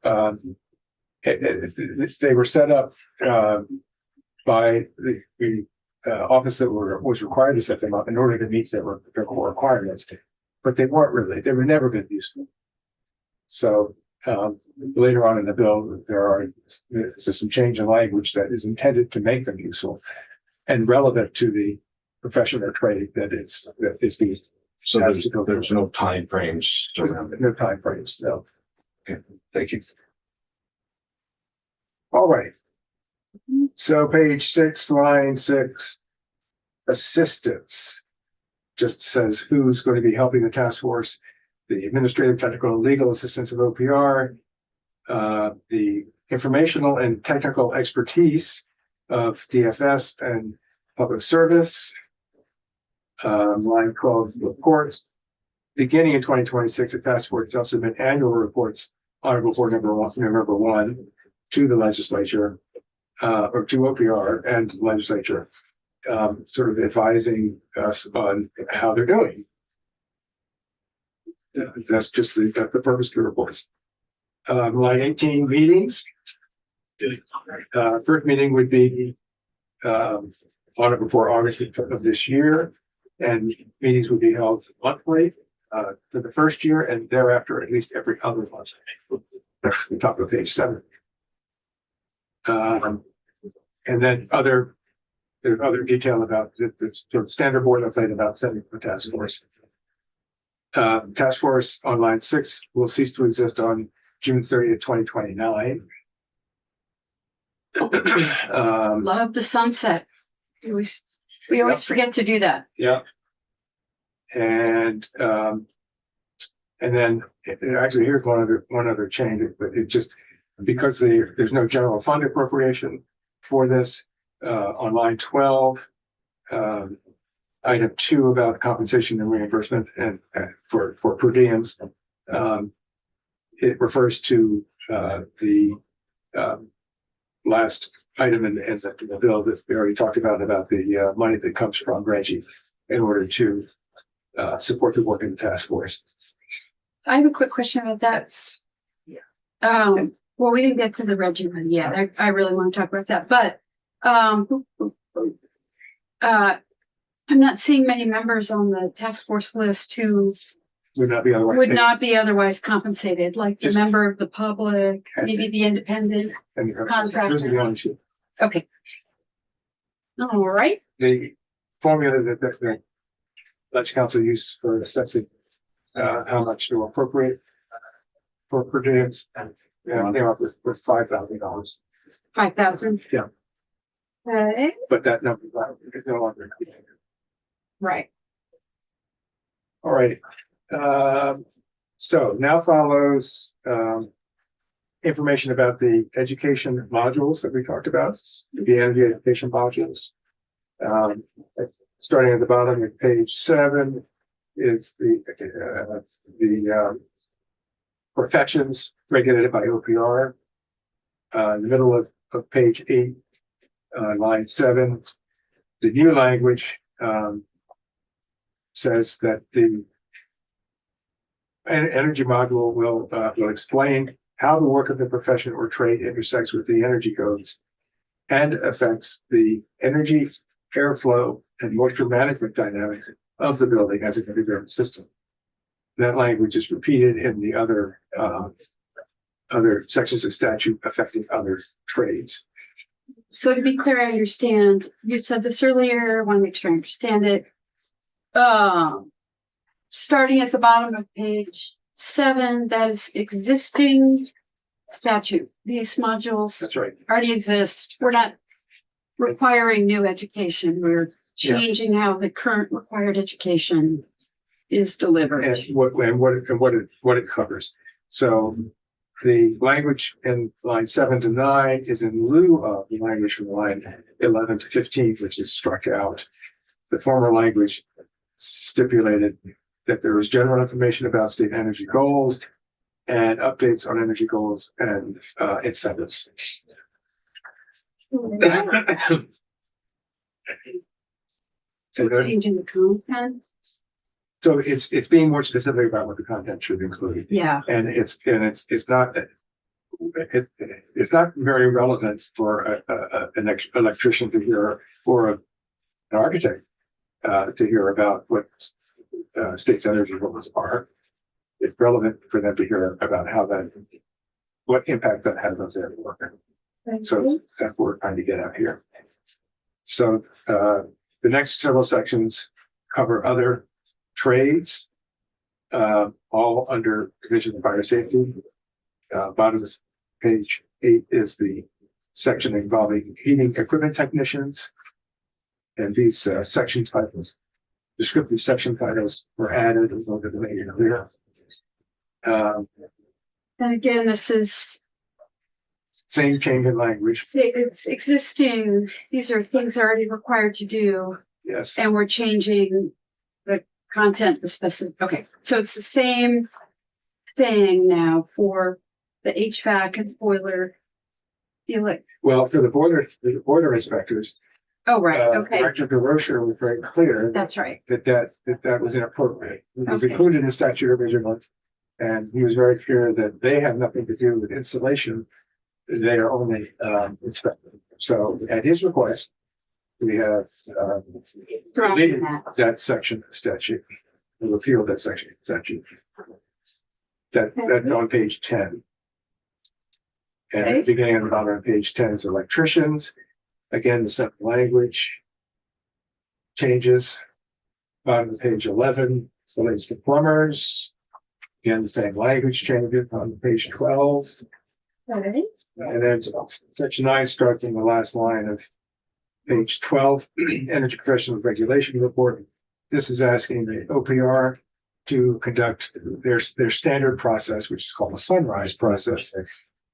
they were set up by the office that was required to set them up in order to meet their core requirements, but they were never been useful. So later on in the bill, there's some change in language that is intended to make them useful and relevant to the profession or trade that is being. So there's no time frames around it. No time frames, no. Thank you. All right. So page 6, line 6, assistance just says who's going to be helping the task force: the administrative, technical, and legal assistance of OPR, the informational and technical expertise of DFS and public service. Line 12, reports. Beginning in 2026, the task force shall submit annual reports on or before November 1 to the legislature, or to OPR and legislature, sort of advising us on how they're doing. That's just the purpose of the reports. Line 18, meetings. First meeting would be on or before August of this year, and meetings would be held monthly for the first year, and thereafter at least every other month. That's the top of page 7. And then there's other detail about the standard boilerplate about setting the task force. Task force on line 6 will cease to exist on June 30th, 2029. Love the sunset. We always forget to do that. Yeah. And And then actually, here's one other change, but it just, because there's no general fund appropriation for this, on line 12, item 2 about compensation and reimbursement and for per diems. It refers to the last item in the bill that we already talked about the money that comes from Reggie in order to support the work in the task force. I have a quick question about that. Well, we didn't get to the Reggie one yet. I really want to talk about that, but I'm not seeing many members on the task force list who Would not be otherwise. would not be otherwise compensated, like the Just- member of the public, maybe the independent. And contractor. those are the only two. Okay. All right. The formula that the Dutch Council uses for assessing how much to appropriate for per diems, and came up with $5,000. 5,000. Yeah. Okay. But that number is no longer. Right. All right. So now follows information about the education modules that we talked about, the energy education modules. Starting at the bottom of page 7 is the professions regulated by OPR. In the middle of page 8, line 7, the new language says that the energy module will explain how the work of the profession or trade intersects with the energy codes and affects the energy, airflow, and moisture management dynamics of the building as an integrated system. That language is repeated in the other sections of statute affecting other trades. So to be clear, I understand, you said this earlier, I want to make sure I understand it. Starting at the bottom of page 7, that is existing statute. These modules That's right. already exist. We're not requiring new education. We're Yeah. changing how the current required education is delivered. And what it covers. So the language in line 7 to 9 is in lieu of the language from line 11 to 15, which is struck out. The former language stipulated that there was general information about state energy goals and updates on energy goals and incentives. So Changing the content. So it's being more specific about what the content should include. Yeah. And it's not very relevant for an electrician to hear or an architect to hear about what state's energy goals are. It's relevant for them to hear about what impact that has on their work. So that's what we're trying to get at here. So the next several sections cover other trades, all under division of fire safety. Bottom of page 8 is the section involving heating equipment technicians. And these section titles, descriptive section titles were added in order to make it clear. And again, this is, Same change in language, it's existing, these are things already required to do, yes. and we're changing the content, the specific, okay. So it's the same thing now for the HVAC and boiler. Well, for the border inspectors, Oh, right, okay, Director DeRocher was very clear that's right. that was inappropriate. It was Okay. included in the statute originally. And he was very clear that they have nothing to do with installation. They are only inspecting. So at his request, we have Dropping deleted that. that section of the statute. We repealed that section of the statute. That's on page 10. And at the beginning of the bottom of page 10 is electricians. Again, the same language changes. Bottom of page 11 relates to plumbers. Again, the same language changes on page 12. Okay. And then section 9 starts in the last line of page 12, Energy Professional Regulation Report. This is asking the OPR to conduct their standard process, which is called a sunrise process.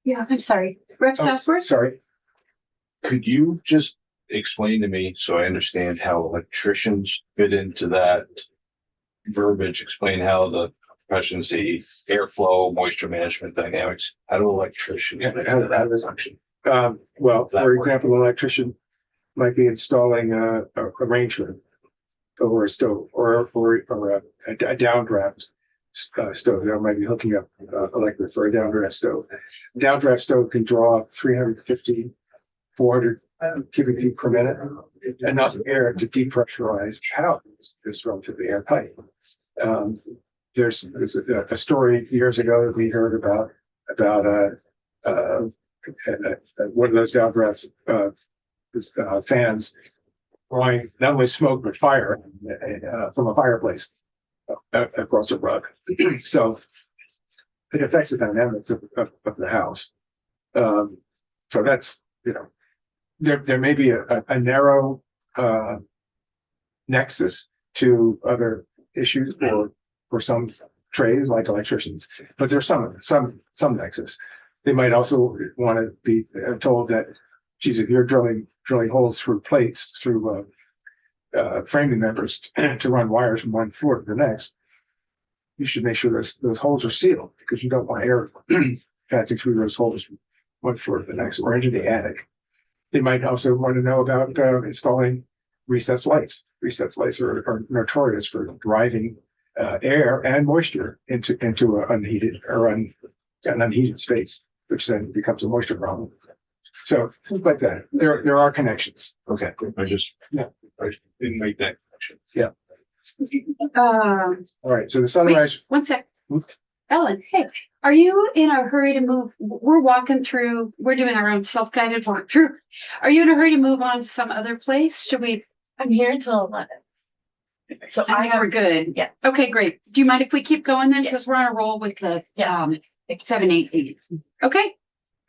Yeah, I'm sorry. Rep Oh, Southworth? sorry. Could you just explain to me so I understand how electricians fit into that verbiage? Explain how the professions, the airflow, moisture management dynamics, how do electricians? How does function? Well, for example, an electrician might be installing a range hood over a stove or a downdraft stove. They might be hooking up electric for a downdraft stove. Downdraft stove can draw 350, 400 cubic feet per minute, enough air to depressurize how it's relatively airtight. There's a story years ago that we heard about one of those downdraft fans drawing not only smoke but fire from a fireplace across a rug. So it affects the dynamics of the house. So that's, there may be a narrow nexus to other issues for some trades like electricians, but there's some nexus. They might also want to be told that, geez, if you're drilling holes through plates, through framing members to run wires from one floor to the next, you should make sure those holes are sealed, because you don't want air passing through those holes from one floor to the next or into the attic. They might also want to know about installing recessed lights. Recessed lights are notorious for driving air and moisture into an unheated or an unheated space, which then becomes a moisture problem. So things like that. There are connections. Okay, I didn't make that connection. All right. So the sunrise. One sec. Hmm? Ellen, hey, are you in a hurry to move? We're doing our own self-guided walkthrough. Are you in a hurry to move on to some other place? Should we? I'm here until 11. So I think we're good. Yeah. Okay, great. Do you mind if we keep going then? Because we're on a roll with the Yes. 7, 8, 8. Okay,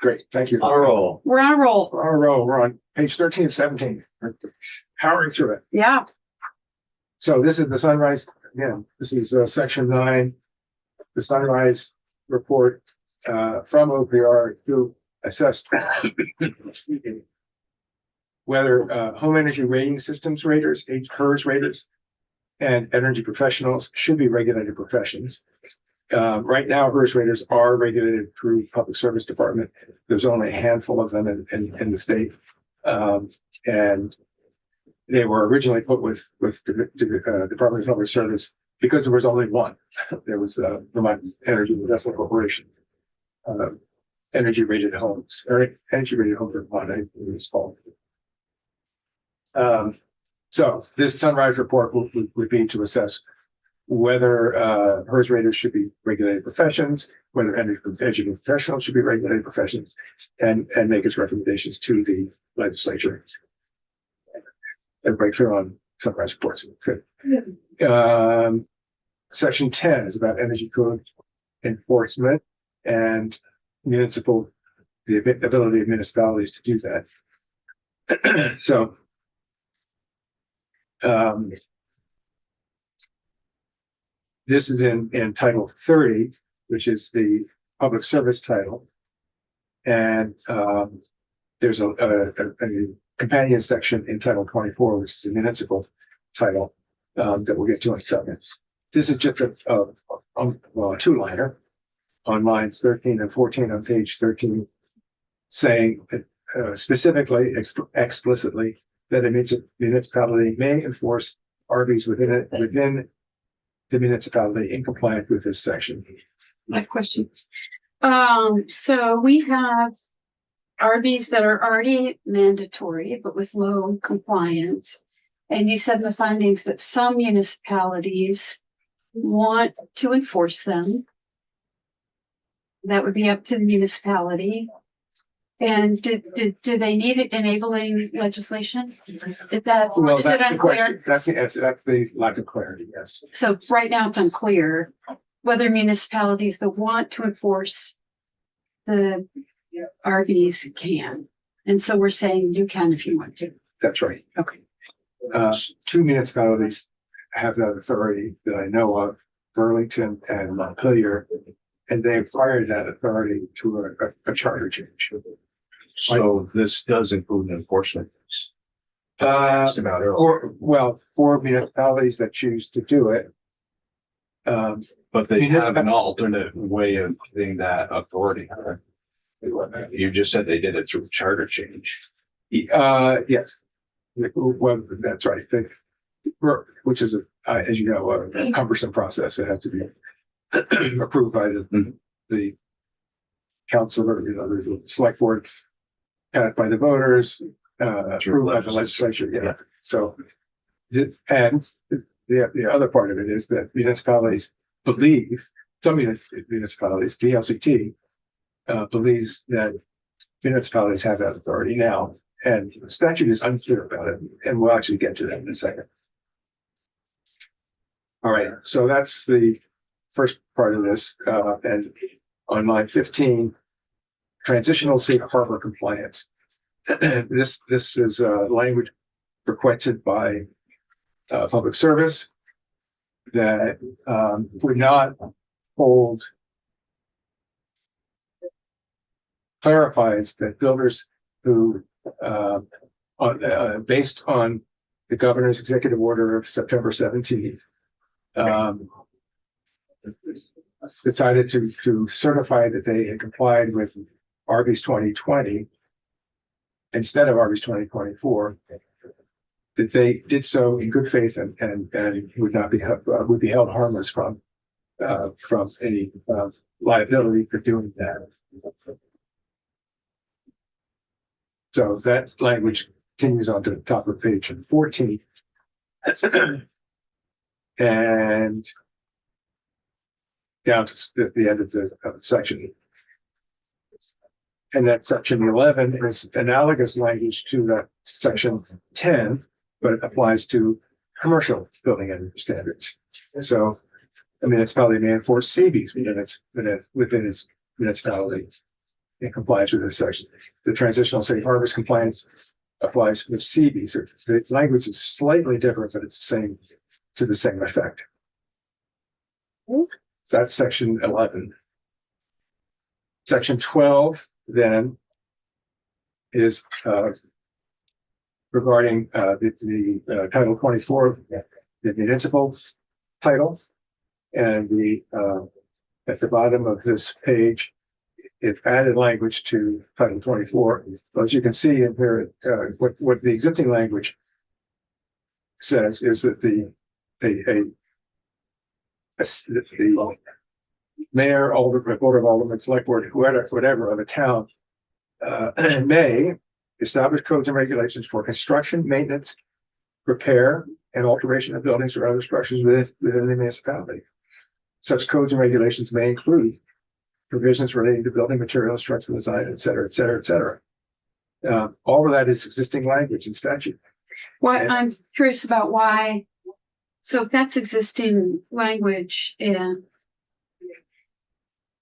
Great. Thank you. On a roll. we're on a roll. We're on a roll. We're on page 13 and 17. We're powering through it. Yeah. So this is the sunrise. Again, this is section 9, the sunrise report from OPR to assess whether home energy rating systems raters, HERS raters, and energy professionals should be regulated professions. Right now, HERS raters are regulated through Public Service Department. There's only a handful of them in the state. And they were originally put with Department of Public Service because there was only one. There was Vermont Energy Investment Corporation, energy rated homes, or energy rated home Vermont, I think it was called. So this sunrise report would be to assess whether HERS raters should be regulated professions, whether energy professionals should be regulated professions, and make its recommendations to the legislature. Everybody clear on sunrise reports? Good. Section 10 is about energy code enforcement and the ability of municipalities to do that. So this is in Title 30, which is the public service title. And there's a companion section in Title 24, which is a municipal title that we'll get to in a second. This is just a two-liner on lines 13 and 14 on page 13, saying specifically, explicitly, that a municipality may enforce RVs within the municipality in compliance with this section. I have questions. So we have RVs that are already mandatory, but with low compliance. And you said in the findings that some municipalities want to enforce them. That would be up to the municipality. And do they need enabling legislation? Is that, Well, is it that's the unclear? question. That's the lack of clarity. Yes. So right now it's unclear whether municipalities that want to enforce the RVs can. And so we're saying you can if you want to. That's right. Okay. 2 municipalities have that authority that I know of. Burlington, and Montpelier, and they acquired that authority through a charter change. So this does include an enforcement. Asked about earlier, Or, well, for municipalities that choose to do it. but they have an alternate way of getting that authority. You just said they did it through charter change. Yes. Well, that's right. Which is, as you know, a cumbersome process. It has to be approved by the council or, the select board, passed by the voters, approved by the legislature. Yeah. So, and the other part of it is that municipalities believe, some municipalities, the LCT, believes that municipalities have that authority now, and the statute is unclear about it, and we'll actually get to that in a second. All right, so that's the first part of this, and on line 15, transitional safe harbor compliance. This is language requested by public service that would not hold, clarifies that builders who, based on the governor's executive order of September 17th, decided to certify that they had complied with RB's 2020 instead of RB's 2024, that they did so in good faith and would not be would be held harmless from any liability for doing that. So that language continues on to the top of page 14. And down to the end of the section. And that section 11 is analogous language to that section 10, but it applies to commercial building energy standards. So a municipality may enforce CBs within its municipality in compliance with this section. The transitional safe harbors compliance applies with CBs. The language is slightly different, but it's the same, to the same effect. So that's section 11. Section 12 then is regarding the Title 24, the municipal title, and at the bottom of this page, it added language to Title 24. As you can see in here, what the existing language says is that the mayor, alderman, board of aldermen, select board, whatever of a town may establish codes and regulations for construction, maintenance, repair, and alteration of buildings or other structures within the municipality. Such codes and regulations may include provisions relating to building materials, structural design, et cetera, et cetera, et cetera. All of that is existing language in statute. What I'm curious about why, so if that's existing language and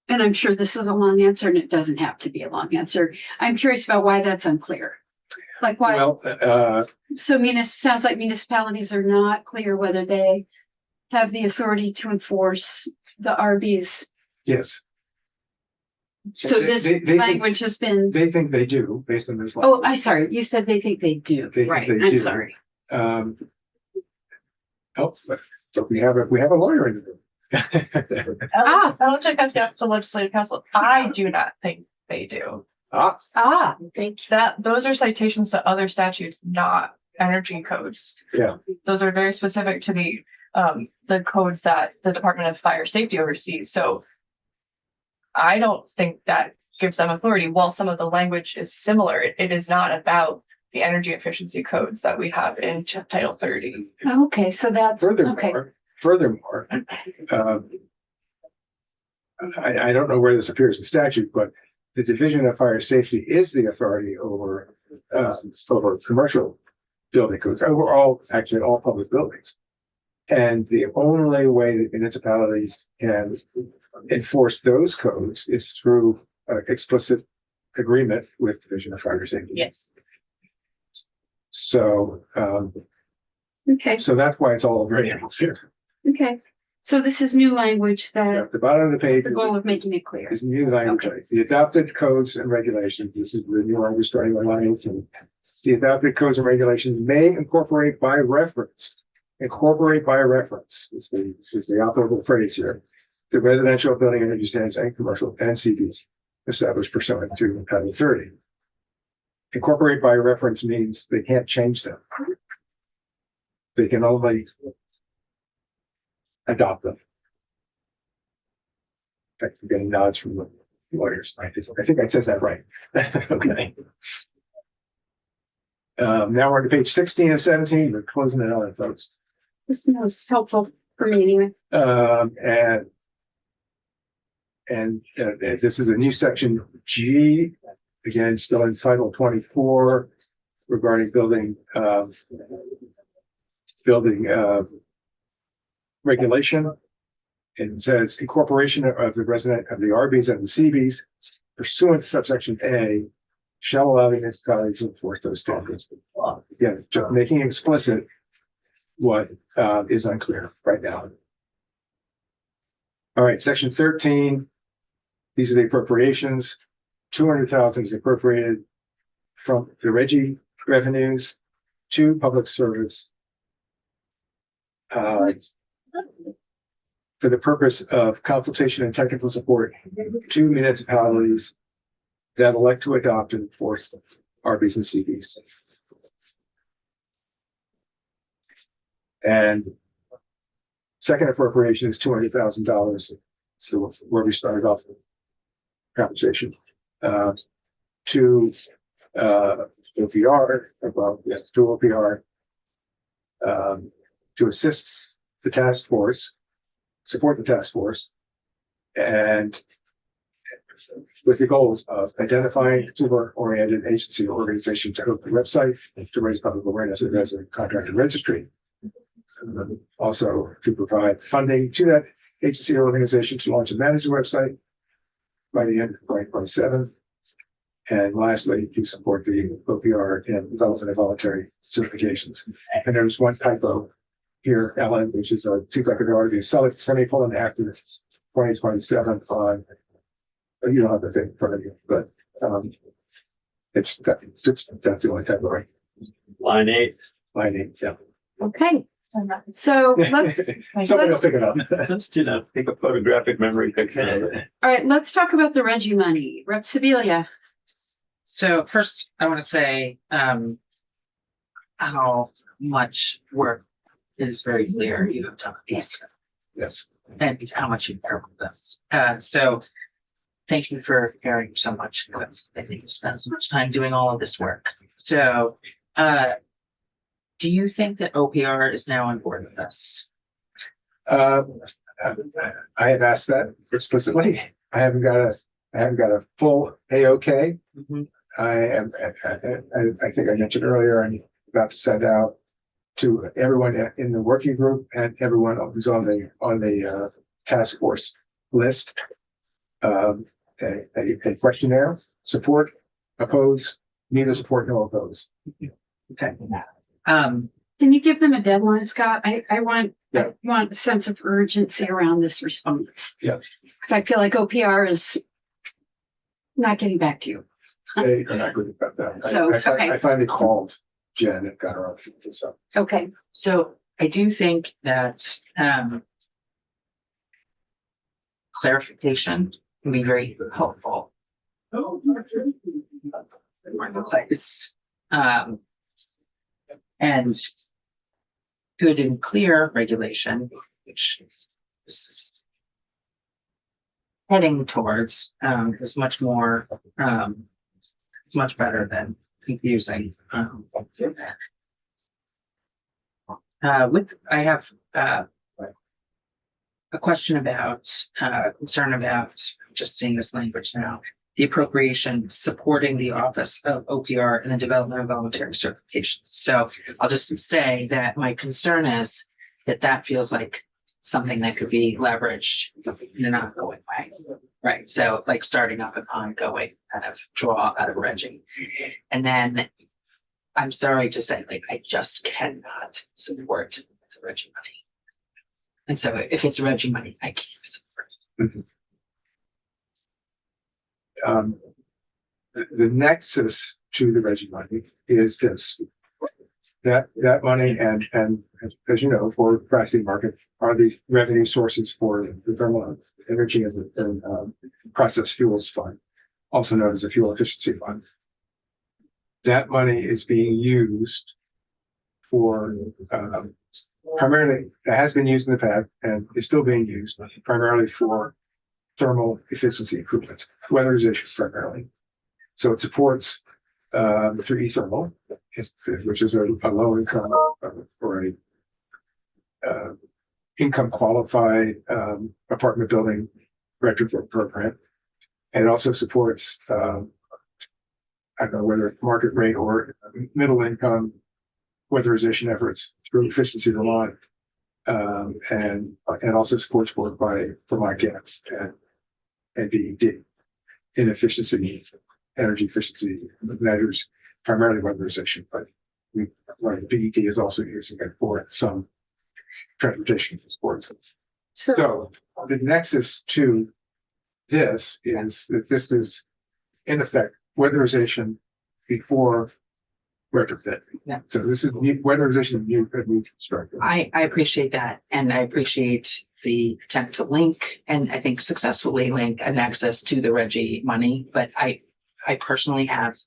I'm sure this is a long answer and it doesn't have to be a long answer. I'm curious about why that's unclear. Like why, Well, sounds like municipalities are not clear whether they have the authority to enforce the RBs. yes, So this They think- language has been, they think they do based on this. oh, I'm sorry, you said they think they do, They think right, they I'm do. sorry. So we have a lawyer in the room. Belichick has got the legislative council. I do not think they do. Thank you. Those are citations to other statutes, not energy codes. Yeah. Those are very specific to the codes that the Department of Fire Safety oversees. So I don't think that gives them authority. While some of the language is similar, it is not about the energy efficiency codes that we have in Title 30. Okay, so that's, okay. Furthermore, I don't know where this appears in statute, but the Division of Fire Safety is the authority over commercial building codes, over all public buildings. And the only way that municipalities can enforce those codes is through explicit agreement with Division of Fire Safety. Yes. So, Okay, so that's why it's all very unclear. okay. So this is new language At that the bottom of the page the goal of making it clear. is new language. The adopted codes and regulations, this is the new language starting on line 18. The adopted codes and regulations may incorporate by reference. Incorporate by reference is the applicable phrase here. The residential building energy standards and commercial NCDs established pursuant to Title 30. Incorporate by reference means they can't change them. They can only adopt them. I'm getting nods from the lawyers. I think I said that right. Okay. Now we're to page 16 of 17. We're closing it on, folks. This was helpful for me anyway. And this is a new section G, again, still in Title 24 regarding building regulation. It says incorporation of the resident of the RBs and the CBs pursuant to subsection A shall allow the municipality to enforce those standards. Again, just making explicit what is unclear right now. All right, section 13. These are the appropriations. 200,000 is appropriated from the Reggie revenues to public service. For the purpose of consultation and technical support to municipalities that elect to adopt and enforce RBs and CBs. And second appropriation is $200,000. So where we started off with conversation to OPR, well, yes, to OPR to assist the task force, support the task force, and with the goals of identifying consumer-oriented agency or organization to host the website, to raise public awareness of as a contractor registry. Also to provide funding to that agency or organization to launch and manage the website by the end of 2027. And lastly, to support the OPR and development of voluntary certifications. And there's one typo here, Ellen, which is seems like it ought to be semicolon after 2027 on, you don't have the thing in front of you, but that's the only typo, right? Line 8. Line 8, yeah. Okay, so let's, Somebody will pick it up. Just, take a photographic memory picture of it. all right, let's talk about the Reggie money. Rep. Sibilia. So first, I want to say how much work is very clear you have done these, Yes. and how much you care about this. So thank you for caring so much. That's, I think you spend so much time doing all of this work. So do you think that OPR is now on board with this? I have asked that explicitly. I haven't got a full AOK. Mhm. I think I mentioned earlier, I'm about to send out to everyone in the working group and everyone who's on the task force list. A questionnaire: support, oppose, neither support, no oppose. Okay. Can you give them a deadline, Scott? I want Yeah. a sense of urgency around this response. Yeah. Because I feel like OPR is not getting back to you. They are not good about that. So, okay. I finally called Jen and got her on. So Okay. So I do think that clarification can be very helpful. Marketplace. And good and clear regulation, which is heading towards, is much more, it's much better than confusing. I have a question about, concern about, just seeing this language now, the appropriation supporting the office of OPR and the development of voluntary certifications. So I'll just say that my concern is that feels like something that could be leveraged in an ongoing way. Right. So like starting up an ongoing kind of draw out of Reggie. And then I'm sorry to say, like, I just cannot support the Reggie money. And so if it's Reggie money, I can't support. The nexus to the Reggie money is this. That money and as you know, for capacity market are the revenue sources for the thermal energy and process fuels fund, also known as the fuel efficiency fund. That money is being used for primarily, it has been used in the past and is still being used primarily for thermal efficiency improvements, weatherization primarily. So it supports through eThermal, which is a low income or a income qualified apartment building retrofit program. And it also supports I don't know whether it's market rate or middle income weatherization efforts through Efficiency Vermont, and also supports work by Vermont Gas and BED in efficiency, energy efficiency measures, primarily weatherization, but BED is also using it for some transportation sports. So the nexus to this is that this is in effect weatherization before retrofit. Yeah. So this is weatherization of new construction. I appreciate that. And I appreciate the attempt to link and I think successfully link a nexus to the Reggie money. But I personally have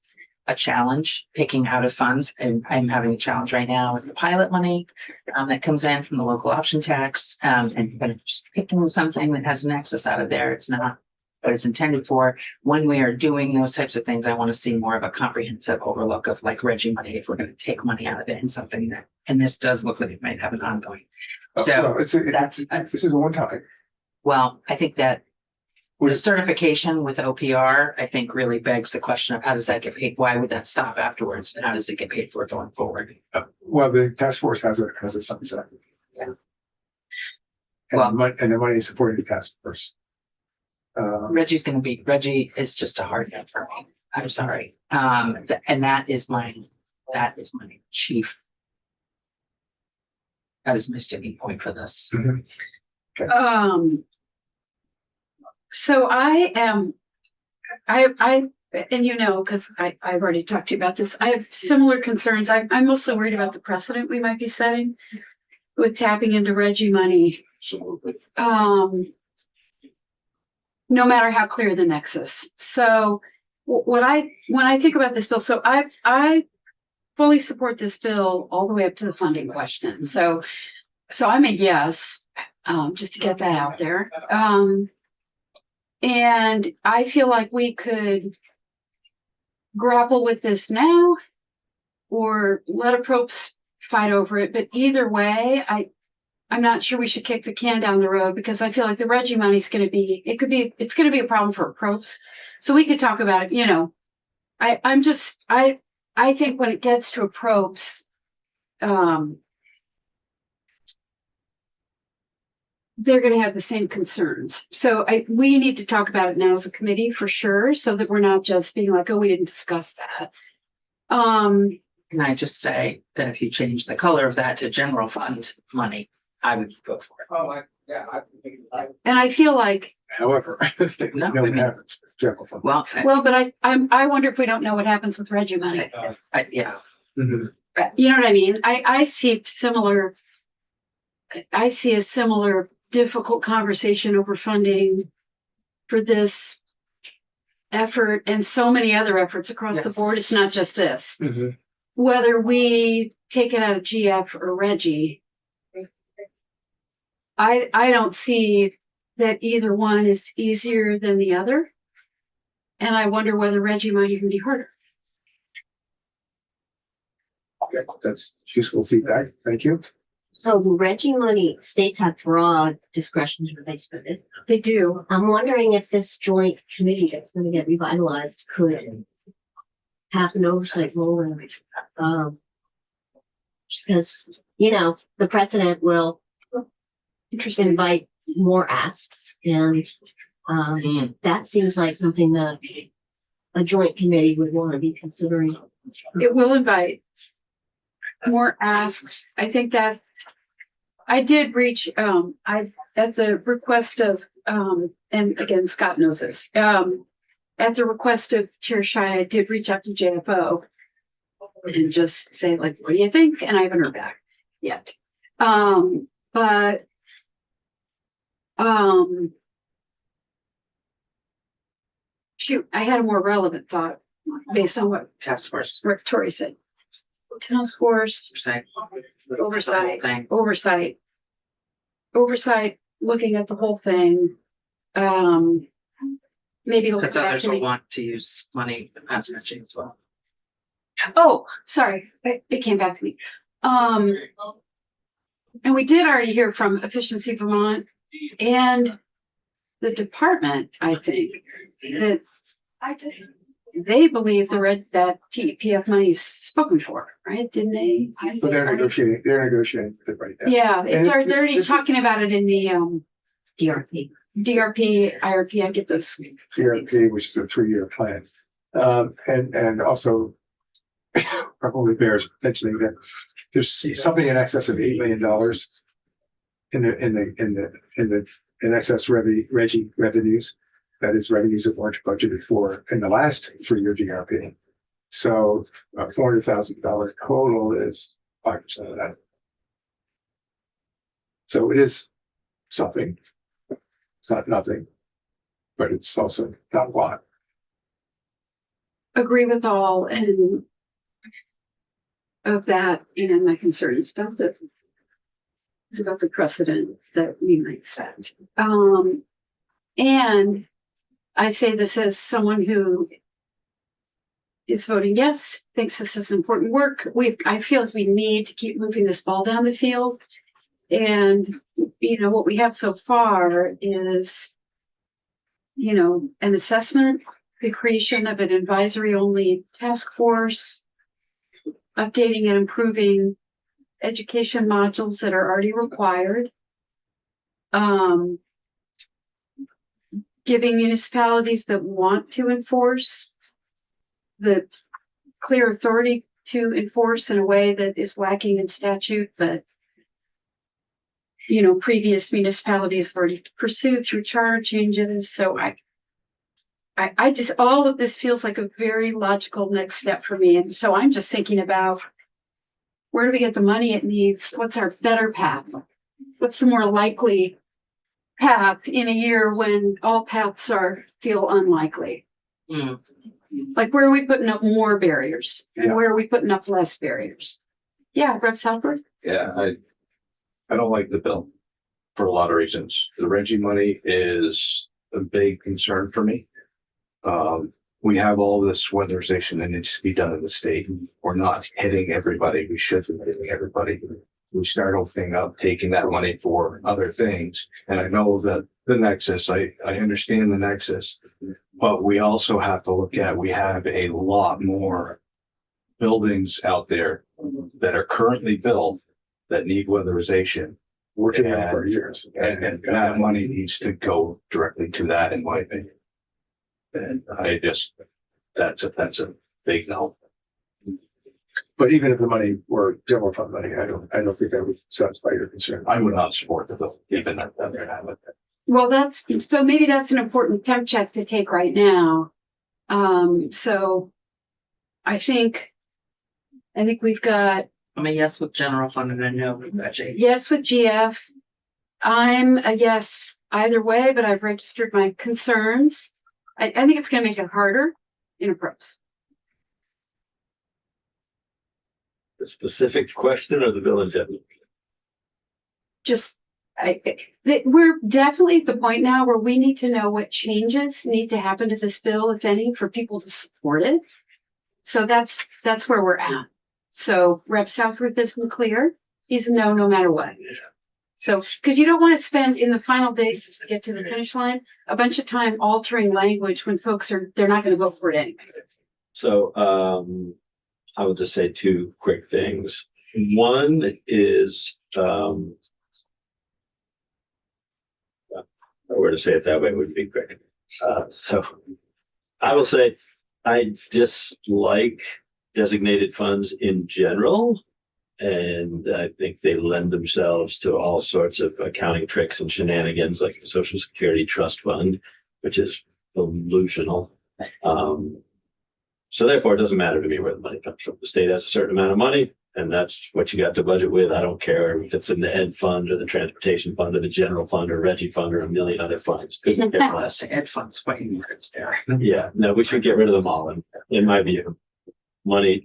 a challenge picking out of funds, and I'm having a challenge right now with the pilot money that comes in from the local option tax, and just picking something that has an nexus out of there. It's not what it's intended for. When we are doing those types of things, I want to see more of a comprehensive overlook of like Reggie money, if we're going to take money out of it and something that, and this does look like it might have an ongoing. So this is a one time. Well, I think that the certification with OPR, I think really begs the question of how does that get paid? Why would that stop afterwards? And how does it get paid for going forward? Well, the task force has a sunset. Yeah. And the money is supporting the task force. Reggie is just a hard no for me. I'm sorry. And that is my chief. That is my sticking point for this. Mhm. So I and you know, because I've already talked to you about this, I have similar concerns. I'm mostly worried about the precedent we might be setting with tapping into Reggie money. No matter how clear the nexus. So when I think about this bill, so I fully support this bill all the way up to the funding question. So I'm a yes, just to get that out there. And I feel like we could grapple with this now or let approps fight over it. But either way, I'm not sure we should kick the can down the road because I feel like the Reggie money is going to be, it's going to be a problem for approps. So we could talk about it, you know, I think when it gets to approps, they're going to have the same concerns. So we need to talk about it now as a committee for sure, so that we're not just being like, oh, we didn't discuss that. Can I just say that if you change the color of that to general fund money, I would vote for it. And I feel like, However, No, what I mean- happens with general fund. Well, but I wonder if we don't know what happens with Reggie money. yeah, Mhm. You know what I mean? I see a similar difficult conversation over funding for this effort and so many other efforts across the Yes. board. It's not just this. Mhm. Whether we take it out of GF or Reggie, I don't see that either one is easier than the other. And I wonder whether Reggie might even be harder. Okay, that's useful feedback. Thank you. So Reggie money, states have broad discretion to they spend it. They do. I'm wondering if this joint committee that's gonna get revitalized could have an oversight role in it. Just because, you know, the president will Interesting. invite more asks and that seems like something that a joint committee would want to be considering. It will invite more asks. I think that I did reach, at the request of, and again, Scott knows this, at the request of Chair Shy, I did reach out to JFO and just say like, what do you think? And I haven't heard back yet. But, shoot, I had a more relevant thought based on what Task force. Rick Torrey said. Task force, Say, oversight, thing. oversight, looking at the whole thing. Maybe look Because back others to will me. want to use money as mentioned as well. Oh, sorry, it came back to me. And we did already hear from Efficiency Vermont and the department, I think, that they believe that TEPF money is spoken for, right? Didn't they? But they're negotiating with it right now. Yeah, And they're already this- talking about it in the DRP. DRP, IRP. I get those. DRP, which is a 3-year plan. And also probably bears mentioning that there's something in excess of $8 million in excess revenues. That is revenues that weren't budgeted for in the last 3-year DRP. So a $400,000 total is 5% of that. So it is something. It's not nothing, but it's also not a lot. Agree with all and of that, and my concerns about is about the precedent that we might set. And I say this as someone who is voting yes, thinks this is important work. I feel like we need to keep moving this ball down the field. And, what we have so far is, an assessment, the creation of an advisory only task force, updating and improving education modules that are already required. Giving municipalities that want to enforce the clear authority to enforce in a way that is lacking in statute, but previous municipalities have already pursued through charter changes. So I just, all of this feels like a very logical next step for me. And so I'm just thinking about, where do we get the money it needs? What's our better path? What's the more likely path in a year when all paths feel unlikely? Mm. Like, where are we putting up more barriers? And Yeah. where are we putting up less barriers? Yeah, Rev Southworth? Yeah, I don't like the bill for a lot of reasons. The Reggie money is a big concern for me. We have all this weatherization that needs to be done in the state. We're not hitting everybody. We should be hitting everybody. We start opening up, taking that money for other things. And I know that the nexus, I understand the nexus, but we also have to look at, we have a lot more buildings out there that are currently built that need weatherization. Working on it for years. And that money needs to go directly to that, in my opinion. And that's a big no. But even if the money were general fund money, I don't think that would satisfy your concern. I would not support the bill, even if that they're not with it. Well, so maybe that's an important temp check to take right now. So I think we've got I'm a yes with general fund and a no with budget. yes with GF. I'm a yes either way, but I've registered my concerns. I think it's going to make it harder in a pros. The specific question or the bill in general? Just, we're definitely at the point now where we need to know what changes need to happen to this bill, if any, for people to support it. So that's where we're at. So Rep. Southworth has been clear. He's a no matter what. So, because you don't want to spend in the final days as we get to the finish line, a bunch of time altering language when folks they're not going to vote for it anyway. So, I will just say two quick things. One is, where to say it that way would be quick. So I will say I dislike designated funds in general. And I think they lend themselves to all sorts of accounting tricks and shenanigans like the Social Security Trust Fund, which is delusional. So therefore, it doesn't matter to me where the money comes from. The state has a certain amount of money, and that's what you got to budget with. I don't care if it's in the ed fund or the transportation fund or the general fund or Reggie fund or a million other funds. Couldn't care less. The ed fund's way more it's fair. Yeah, no, we should get rid of them all, in my view. Money,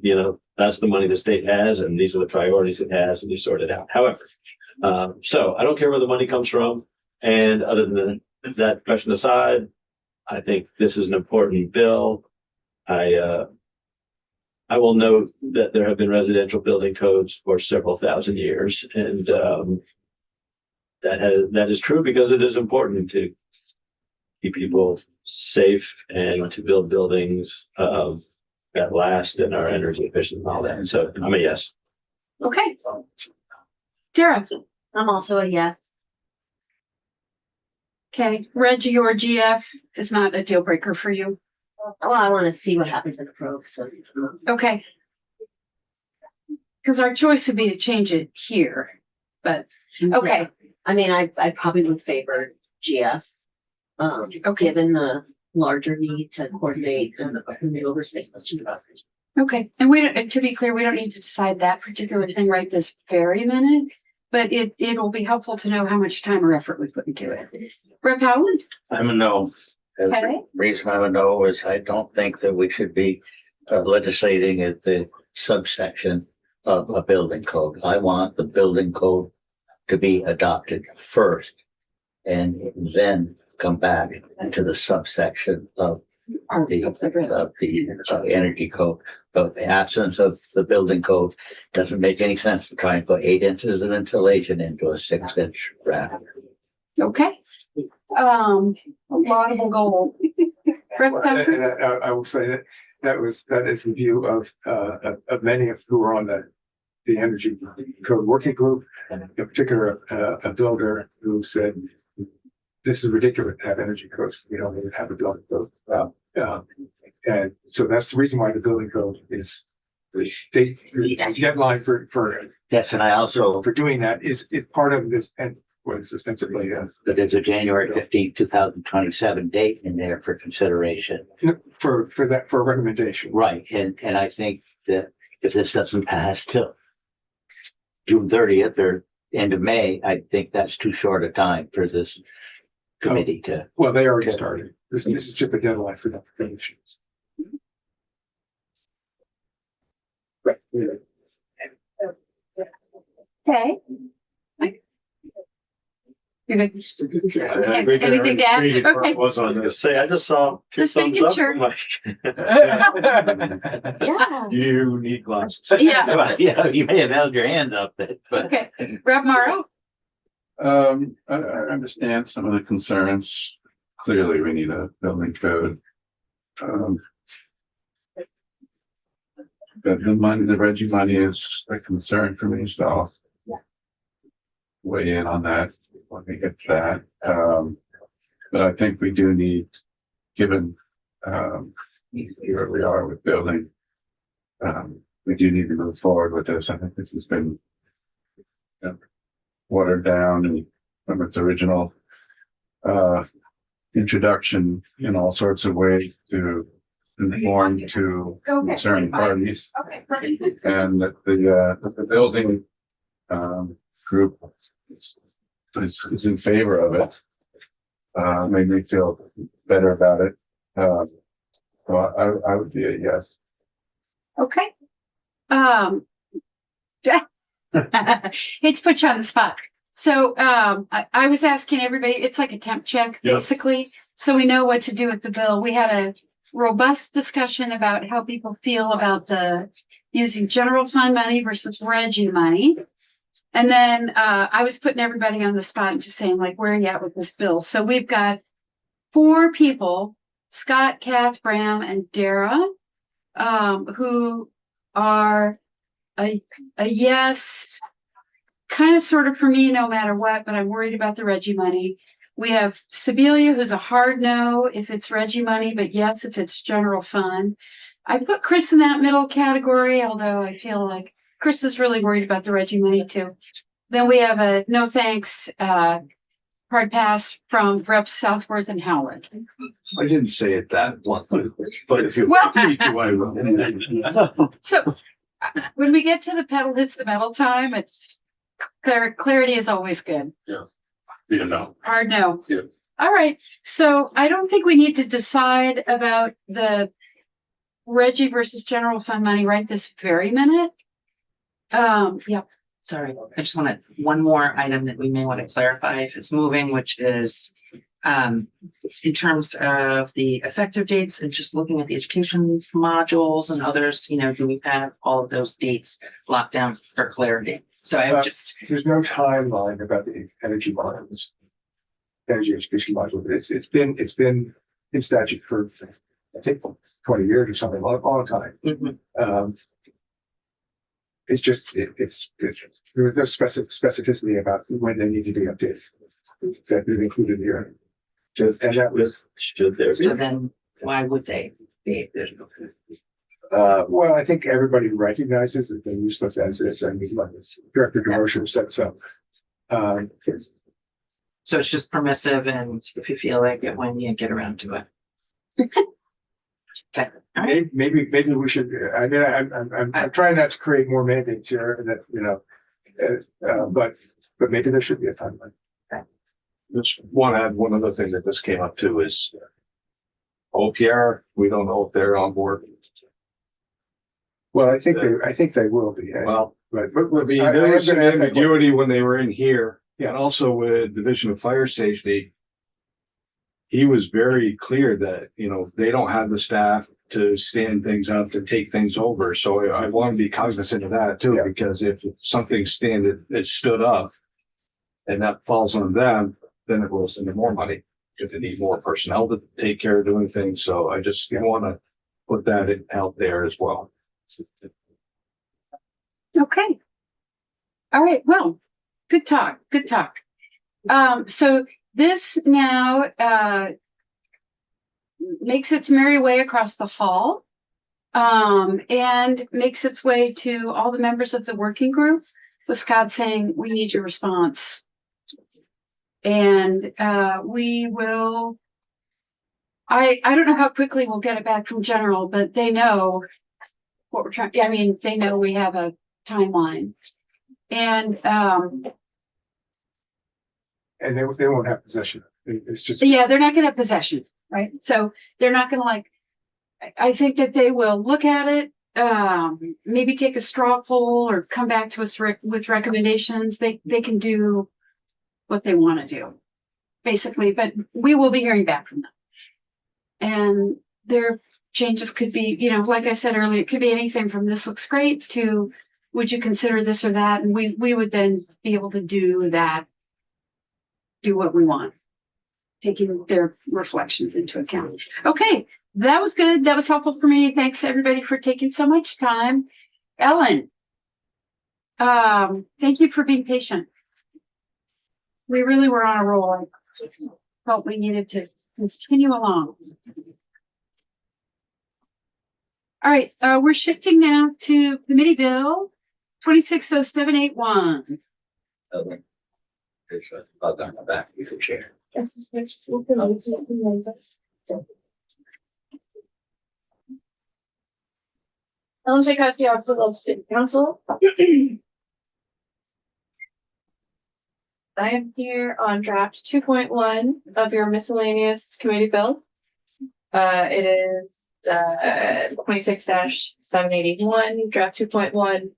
that's the money the state has, and these are the priorities it has, and you sort it out. However, so I don't care where the money comes from. And other than that question aside, I think this is an important bill. I will note that there have been residential building codes for several thousand years, and that is true because it is important to keep people safe and to build buildings that last and are energy efficient and all that. And so I'm a yes. Okay. Tara, I'm also a yes. okay, Reggie or GF is not a deal breaker for you. Well, I want to see what happens in the probe, so. Okay. Because our choice would be to change it here, but, okay, I mean, I probably would favor GF. Okay. Given the larger need to coordinate and the oversight question about it. okay. And we don't, to be clear, we don't need to decide that particular thing right this very minute, but it'll be helpful to know how much time or effort we put into it. Rep Howland? I'm a no. And Okay. the reason I'm a no is I don't think that we should be legislating at the subsection of a building code. I want the building code to be adopted first and then come back to the subsection of the energy code. But the absence of the building code doesn't make any sense to try and put 8 inches of insulation into a 6-inch raft. Okay. A laudable goal. Rep Pepper? And I will say that is the view of many of who are on the energy code working group, and in particular, a builder who said, this is ridiculous to have energy codes. We don't even have a building code. And so that's the reason why the building code is the deadline for Yes, and I also, doing that is part of this, and was ostensibly that there's a January 15th, 2027 date in there for consideration. for a recommendation. Right, and I think that if this doesn't pass till June 30th or end of May, I think that's too short a time for this committee to. Well, they already started. This is just a deadline for the finish. Right. Okay. You're good. I agree Anything to add? agree with Okay. what I was gonna say, I just saw two Just thumbs making up. sure. I'm like, Yeah. you need glasses. Yeah, Well, yeah, you may have held your hands up, but okay. Rep Morrow? I understand some of the concerns. Clearly, we need a building code. But the money, the Reggie money is a concern for me, so I'll weigh in on that when we get to that. But I think we do need, given where we are with building, we do need to move forward with this. I think this has been watered down and from its original introduction in all sorts of ways to inform to concerned parties, Okay. and that the building group is in favor of it. Made me feel better about it. So I would be a yes. Okay. Hate to put you on the spot. So I was asking everybody, it's like a temp check, Yeah. basically. So we know what to do with the bill. We had a robust discussion about how people feel about the using general fund money versus Reggie money. And then I was putting everybody on the spot and just saying, like, where are you at with this bill? So we've got 4 people, Scott, Kath, Bram, and Dara, who are a yes, kind of sort of for me, no matter what, but I'm worried about the Reggie money. We have Sibelia, who's a hard no if it's Reggie money, but yes if it's general fund. I put Chris in that middle category, although I feel like Chris is really worried about the Reggie money too. Then we have a no thanks, hard pass from Reps Southworth and Howard. I didn't say it that bluntly, but if you Well- want me to, I will. So when we get to the pedal hits the metal time, it's clarity is always good. You know, Hard no. Yeah. All right. So I don't think we need to decide about the Reggie versus general fund money right this very minute. Yeah. Sorry, I just wanted one more item that we may want to clarify if it's moving, which is in terms of the effective dates and just looking at the education modules and others, do we have all of those dates locked down for clarity? So I would just, There's no timeline about the energy modules. Energy education module. It's been in statute for, I think, 20 years or something, a long time. Mhm. It's just, it's, there was no specificity about when they need to be updated. That we included here. And that was, Should there so be? then why would they be? well, I think everybody recognizes that they're useless as is. I mean, like Director DeRocher said so. So it's just permissive, and if you feel like it, when you get around to it. Okay. All right. Maybe we should, I mean, I'm trying not to create more mandates here that, but maybe there should be a timeline. Just want to add one other thing that this came up to is OPR. We don't know if they're on board. Well, I think they will be. Well, But I mean, I there am was some gonna ask that question. ambiguity when they were in here. Yeah. And also with Division of Fire Safety. He was very clear that, they don't have the staff to stand things up, to take things over. So I want to be cognizant of that too, Yeah. because if something that stood up and that falls on them, then it rolls into more money if they need more personnel to take care of doing things. So I just want to put that out there as well. Okay. All right. Well, good talk. Good talk. So this now makes its merry way across the hall and makes its way to all the members of the working group with Scott saying, we need your response. And we will, I don't know how quickly we'll get it back from general, but they know what we're trying, I mean, they know we have a timeline. And they won't have possession. It's just. yeah, they're not gonna have possession, right? So they're not gonna I think that they will look at it, maybe take a straw poll or come back to us with recommendations. They can do what they want to do, basically, but we will be hearing back from them. And their changes could be, like I said earlier, it could be anything from this looks great to would you consider this or that? And we would then be able to do that, do what we want, taking their reflections into account. Okay, that was good. That was helpful for me. Thanks everybody for taking so much time. Ellen, thank you for being patient. We really were on a roll. I felt we needed to continue along. All right, we're shifting now to Committee Bill 260781. There's a bug on the back of your chair. Ellen Tchaikovsky, Office of State Council. I am here on draft 2.1 of your miscellaneous committee bill. It is 26-781, draft 2.1.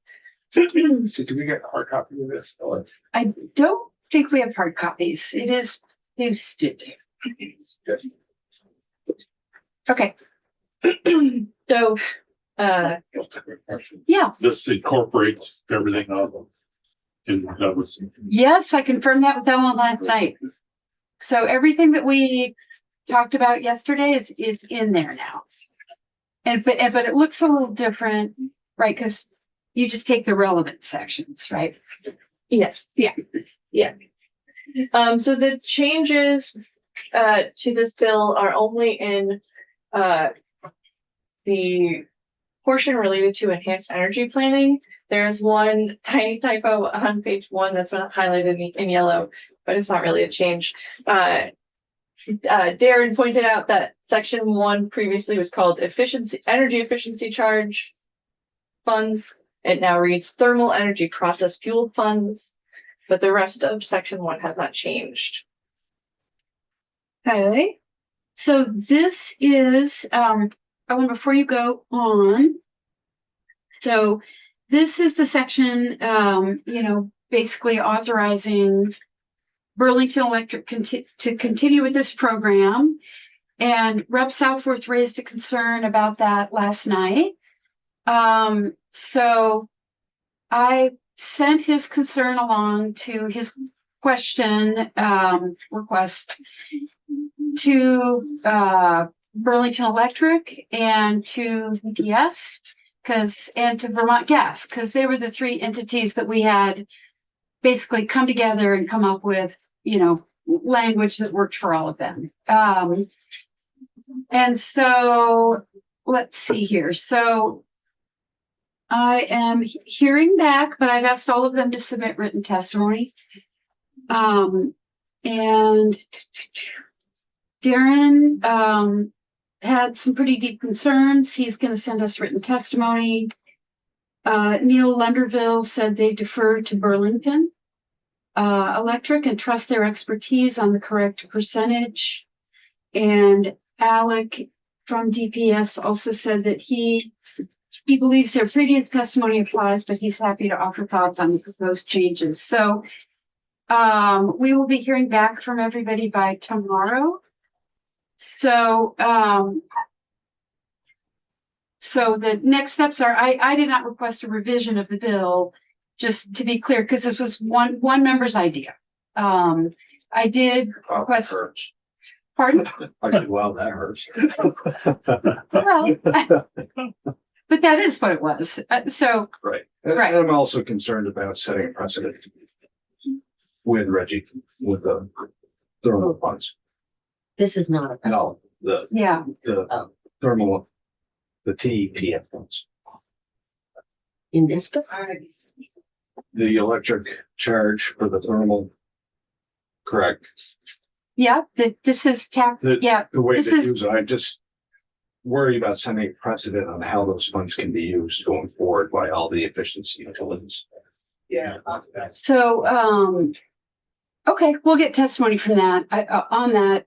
So do we get a hard copy of this? Or- I don't think we have hard copies. It is posted. Okay. So, yeah, this incorporates everything of them. And that was, yes, I confirmed that with Ellen last night. So everything that we talked about yesterday is in there now. But it looks a little different, right? Because you just take the relevant sections, right? yes. Yeah. Yeah. So the changes to this bill are only in the portion related to enhanced energy planning, there's one tiny typo on page 1 that's been highlighted in yellow, but it's not really a change. Darren pointed out that section 1 previously was called energy efficiency charge funds. It now reads thermal energy process fuel funds, but the rest of section 1 has not changed. Okay, so this is, Ellen, before you go on. So this is the section, basically authorizing Burlington Electric to continue with this program. And Rep. Southworth raised a concern about that last night. So I sent his concern along to his question, request to Burlington Electric and to UPS and to Vermont Gas, because they were the 3 entities that we had basically come together and come up with, language that worked for all of them. And so let's see here. So I am hearing back, but I've asked all of them to submit written testimony. And Darren had some pretty deep concerns. He's going to send us written testimony. Neil Lunderville said they defer to Burlington Electric and trust their expertise on the correct percentage. And Alec from DPS also said that he believes their previous testimony applies, but he's happy to offer thoughts on the proposed changes. So we will be hearing back from everybody by tomorrow. So the next steps are, I did not request a revision of the bill, just to be clear, because this was one member's idea. I did request. Hurts. Pardon? I said, well, that hurts. Well, but that is what it was. Right. And Right. I'm also concerned about setting a precedent with Reggie, with the thermal funds. This is not a. No, Yeah. the thermal, the TEPF funds. In this book? The electric charge for the thermal. Correct. Yeah, this is The way this they is- use it, I just worry about setting a precedent on how those funds can be used going forward by all the efficiency utilities. Yeah. so, okay, we'll get testimony from that, on that.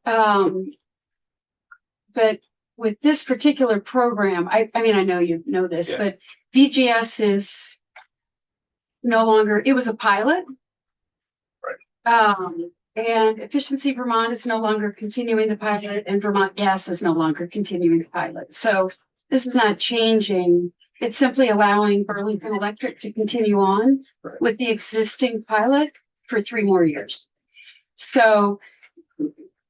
But with this particular program, I mean, I know you know this, Yeah. but VGS is no longer, it was a pilot. Right. And Efficiency Vermont is no longer continuing the pilot, and Vermont Gas is no longer continuing the pilot. So this is not changing. It's simply allowing Burlington Electric to continue on Right. with the existing pilot for 3 more years. So,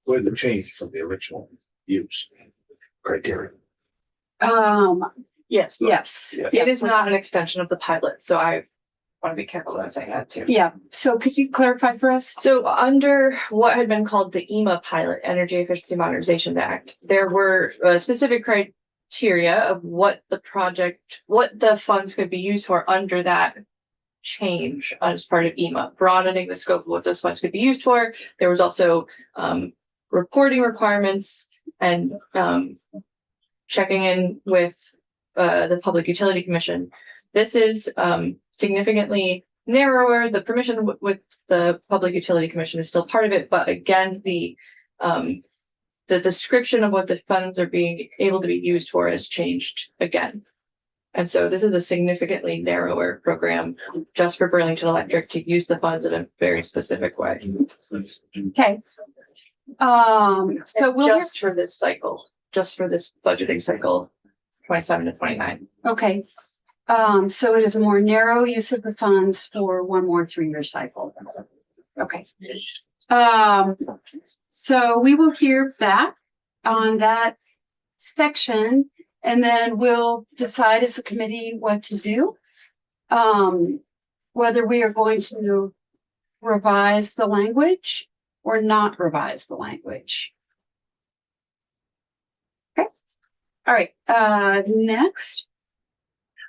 With the change from the original use criteria. Yes. yes. Yeah. It is not an extension of the pilot, so I want to be careful that I'm saying that too. Yeah. So could you clarify for us? So under what had been called the EMA pilot, Energy Efficiency Modernization Act, there were specific criteria of what the funds could be used for under that change as part of EMA, broadening the scope of what those funds could be used for. There was also reporting requirements and checking in with the Public Utility Commission. This is significantly narrower. The permission with the Public Utility Commission is still part of it, but again, the description of what the funds are being able to be used for has changed again. And so this is a significantly narrower program just for Burlington Electric to use the funds in a very specific way. Okay. So we'll hear, Just for this cycle, just for this budgeting cycle, 27 to 29. okay. So it is a more narrow use of the funds for 1 more 3-year cycle. Okay. So we will hear back on that section, and then we'll decide as a committee what to do. Whether we are going to revise the language or not revise the language. Okay. All right. Next.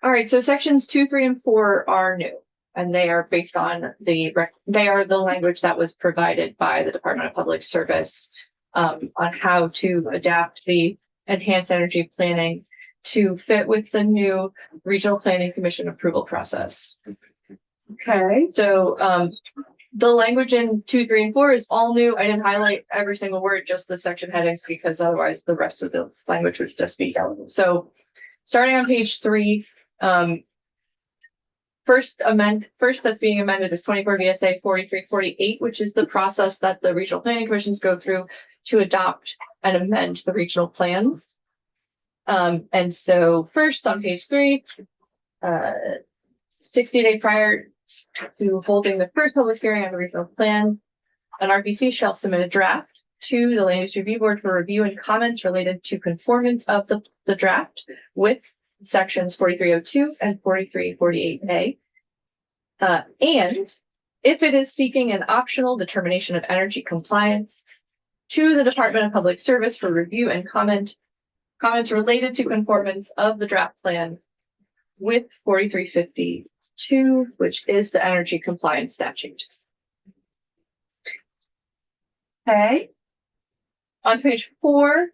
All right, so sections 2, 3, and 4 are new, and they are based on they are the language that was provided by the Department of Public Service on how to adapt the enhanced energy planning to fit with the new Regional Planning Commission approval process. Okay. So the language in 2, 3, and 4 is all new. I didn't highlight every single word, just the section headings, because otherwise the rest of the language would just be yellow. So starting on page 3, first that's being amended is 24 VSA 4348, which is the process that the regional planning commissions go through to adopt and amend the regional plans. And so first on page 3, 60 days prior to holding the first public hearing on the regional plan, an RPC shall submit a draft to the Land Use Review Board for review and comments related to conformance of the draft with sections 4302 and 4348A. And if it is seeking an optional determination of energy compliance, to the Department of Public Service for review and comments related to conformance of the draft plan with 4352, which is the energy compliance statute. Okay. On page 4.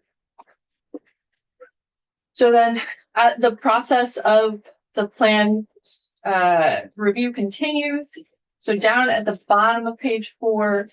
So then the process of the plan review continues. So down at the bottom of page 4,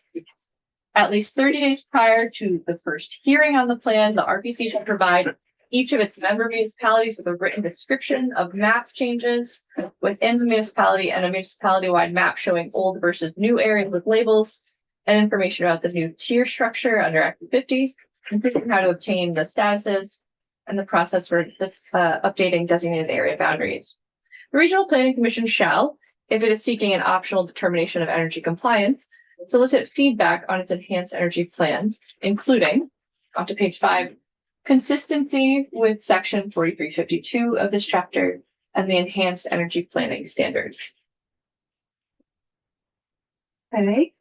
at least 30 days prior to the first hearing on the plan, the RPC shall provide each of its member municipalities with a written description of map changes within the municipality and a municipality-wide map showing old versus new areas with labels and information about the new tier structure under Act 50, including how to obtain the statuses and the process for the updating designated area boundaries. The Regional Planning Commission shall, if it is seeking an optional determination of energy compliance, solicit feedback on its enhanced energy plan, including, onto page 5, consistency with section 4352 of this chapter and the enhanced energy planning standards. Okay.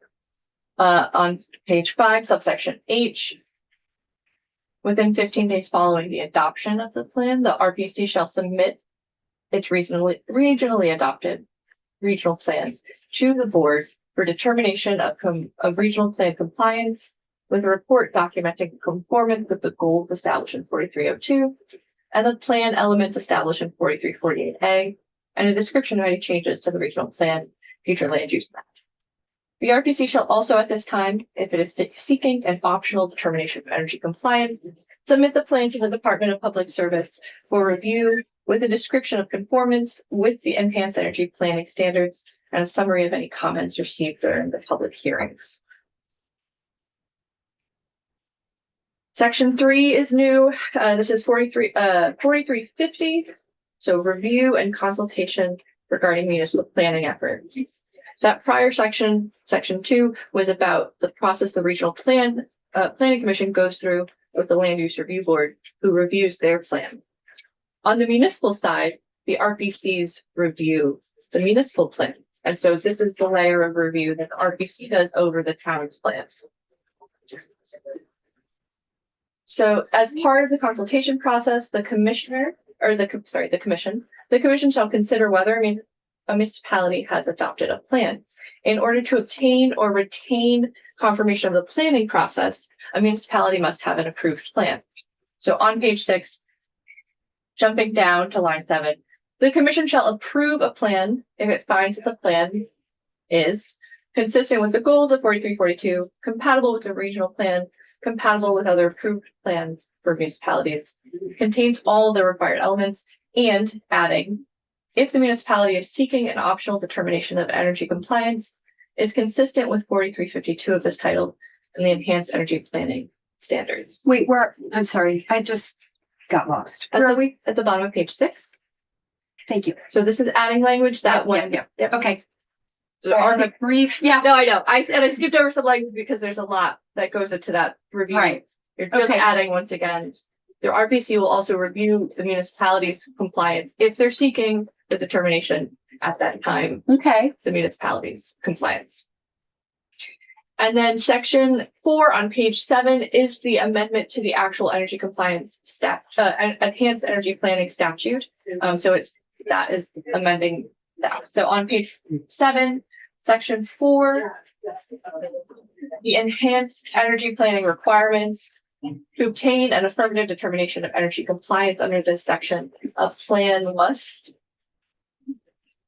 On page 5, subsection H, within 15 days following the adoption of the plan, the RPC shall submit its regionally adopted regional plans to the board for determination of regional plan compliance, with a report documenting conformance with the goals established in 4302 and the plan elements established in 4348A, and a description of any changes to the regional plan future land use map. The RPC shall also at this time, if it is seeking an optional determination of energy compliance, submit the plan to the Department of Public Service for review with a description of conformance with the enhanced energy planning standards and a summary of any comments received during the public hearings. Section 3 is new. This is 4350. So review and consultation regarding municipal planning efforts. That prior section, section 2, was about the process the regional planning commission goes through with the Land Use Review Board, who reviews their plan. On the municipal side, the RPCs review the municipal plan. And so this is the layer of review that the RPC does over the town's plan. So as part of the consultation process, the commission shall consider whether a municipality has adopted a plan. In order to obtain or retain confirmation of the planning process, a municipality must have an approved plan. So on page 6, jumping down to line 7, the commission shall approve a plan if it finds that the plan is consistent with the goals of 4342, compatible with the regional plan, compatible with other approved plans for municipalities, contains all the required elements, and adding, if the municipality is seeking an optional determination of energy compliance, is consistent with 4352 of this title and the enhanced energy planning standards. Wait, I'm sorry, I just got lost. Where are we? At the bottom of page 6. Thank you. So this is adding language that Yep. Okay. So So on a brief, no, I know. I skipped over some language because there's a lot that goes into that review. right. You're really Okay. adding once again. The RPC will also review the municipality's compliance if they're seeking the determination at that time, Okay. the municipality's compliance. And then section 4 on page 7 is the amendment to the actual energy compliance enhanced energy planning statute. So it that is amending that. So on page 7, section 4, the enhanced energy planning requirements to obtain an affirmative determination of energy compliance under this section, a plan must,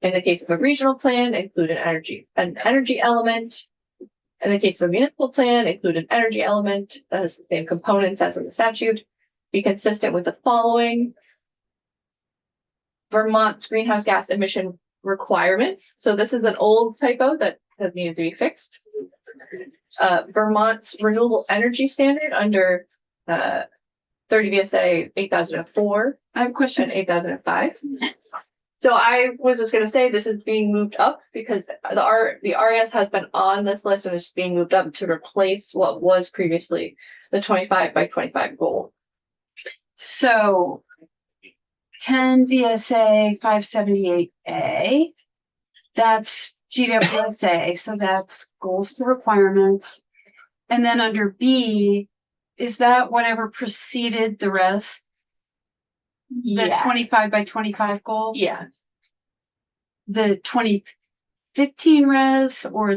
in the case of a regional plan, include an energy element. In the case of a municipal plan, include an energy element that has the same components as in the statute. Be consistent with the following: Vermont's greenhouse gas emission requirements. So this is an old typo that has needed to be fixed. Vermont's renewable energy standard under 30 VSA 8004. I have a question. And 8005. So I was just going to say this is being moved up because the RES has been on this list and is being moved up to replace what was previously the 25 by 25 goal. So 10 VSA 578A, that's GWSA, so that's goals to requirements. And then under B, is that whatever preceded the res? The Yes. 25 by 25 goal? Yeah. The 2015 res or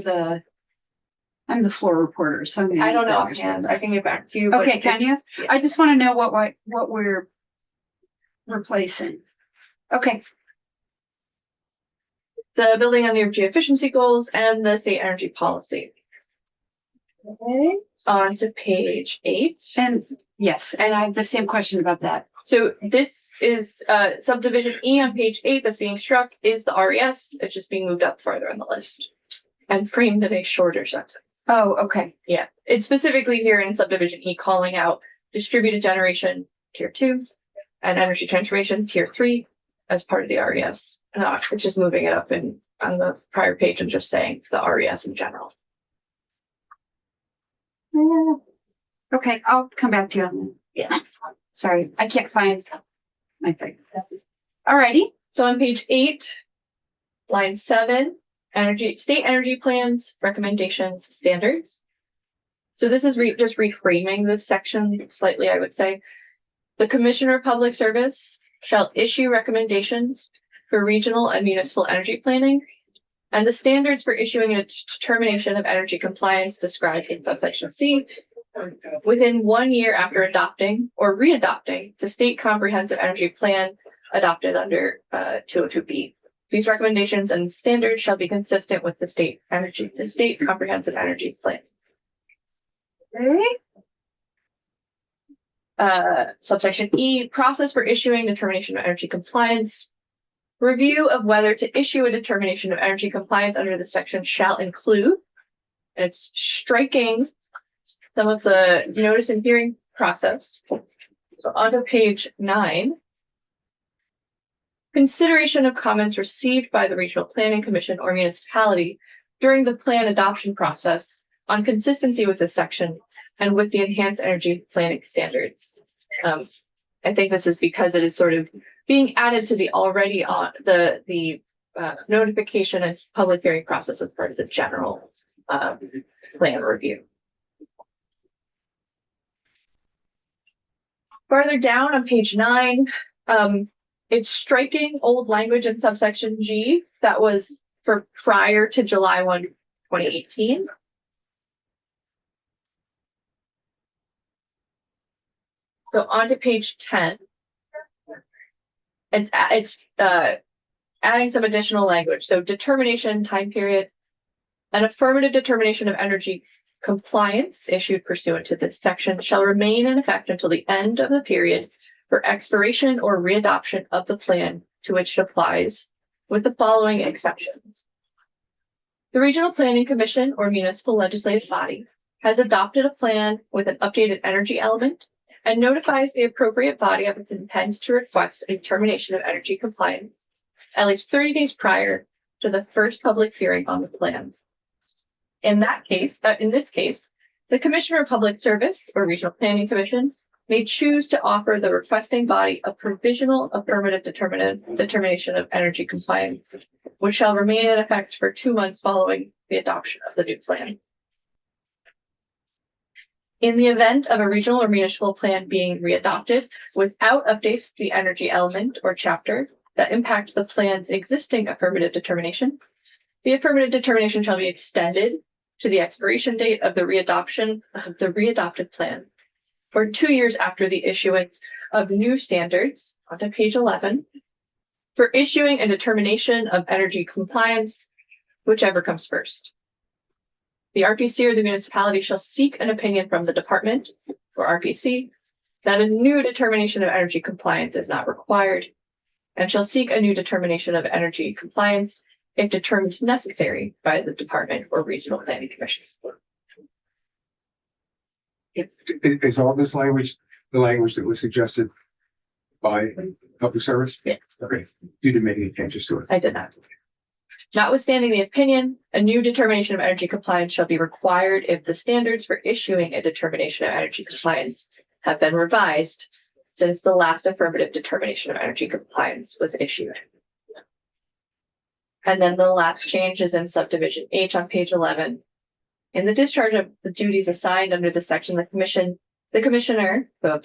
I'm the floor reporter, so I'm gonna I don't need to know understand offhand. I this. can get back to you. but Okay, can you? it's- yeah. I just want to know what we're replacing. Okay, The building energy efficiency goals and the state energy policy. Okay, on to page 8. and yes, and I have the same question about that. So this is subdivision E on page 8 that's being struck is the RES. It's just being moved up further on the list and framed in a shorter sentence. Oh, okay. Yeah, it's specifically here in subdivision E calling out distributed generation tier 2 and energy transformation tier 3 as part of the RES. It's just moving it up on the prior page and just saying the RES in general. Okay, I'll come back to you on that. Yeah. Sorry, I can't find my thing. Alrighty, So on page 8, line 7, state energy plans, recommendations, standards. So this is just reframing this section slightly, I would say. The Commissioner of Public Service shall issue recommendations for regional and municipal energy planning, and the standards for issuing a determination of energy compliance described in subsection C within 1 year after adopting or readopting the state comprehensive energy plan adopted under 202B. These recommendations and standards shall be consistent with the state comprehensive energy plan. Subsection E, process for issuing determination of energy compliance. Review of whether to issue a determination of energy compliance under this section shall include, and it's striking some of the notice and hearing process. So onto page 9. Consideration of comments received by the Regional Planning Commission or municipality during the plan adoption process on consistency with this section and with the enhanced energy planning standards. I think this is because it is sort of being added to the already on the notification and public hearing process as part of the general plan review. Farther down on page 9, it's striking old language in subsection G that was for prior to July 1, 2018. So on to page 10. It's adding some additional language. So determination time period, an affirmative determination of energy compliance issued pursuant to this section shall remain in effect until the end of the period for expiration or readoption of the plan to which it applies, with the following exceptions. The Regional Planning Commission or municipal legislative body has adopted a plan with an updated energy element and notifies the appropriate body of its intent to request a determination of energy compliance at least 30 days prior to the first public hearing on the plan. In this case, the Commissioner of Public Service or Regional Planning Commission may choose to offer the requesting body a provisional affirmative determination of energy compliance, which shall remain in effect for 2 months following the adoption of the new plan. In the event of a regional or municipal plan being readopted without updates to the energy element or chapter, that impact the plan's existing affirmative determination. The affirmative determination shall be extended to the expiration date of the readoption of the readopted plan, or 2 years after the issuance of new standards, onto page 11, for issuing a determination of energy compliance, whichever comes first. The RPC or the municipality shall seek an opinion from the department, or RPC, that a new determination of energy compliance is not required, and shall seek a new determination of energy compliance if determined necessary by the department or regional planning commission. Is all this language, the language that was suggested by public service? Yes, Okay, you didn't make any changes to it. I did not. Notwithstanding the opinion, a new determination of energy compliance shall be required if the standards for issuing a determination of energy compliance have been revised since the last affirmative determination of energy compliance was issued. And then the last change is in subdivision H on page 11. In the discharge of the duties assigned under this section, the commissioner of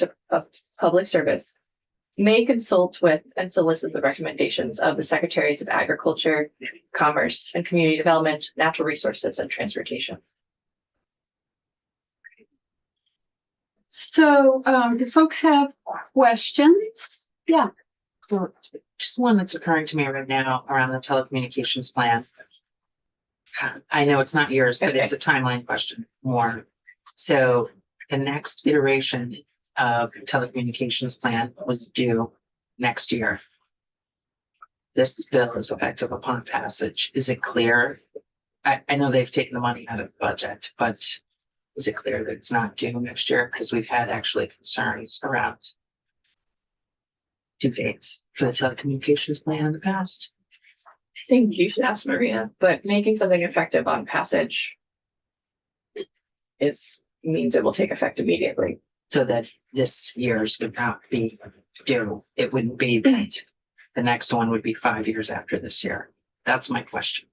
public service may consult with and solicit the recommendations of the secretaries of agriculture, commerce, and community development, natural resources, and transportation. So, do folks have questions? Yeah. So just one that's occurring to me right now around the telecommunications plan. I know it's not yours, but it's a timeline question more. So the next iteration of telecommunications plan was due next year. This bill is effective upon passage. Is it clear? I know they've taken the money out of the budget, but is it clear that it's not due next year? Because we've had actually concerns around due dates for the telecommunications plan in the past. I think you should ask Maria, but making something effective on passage means it will take effect immediately. So that this year's would not be due. It wouldn't be that the next one would be 5 years after this year. That's my question.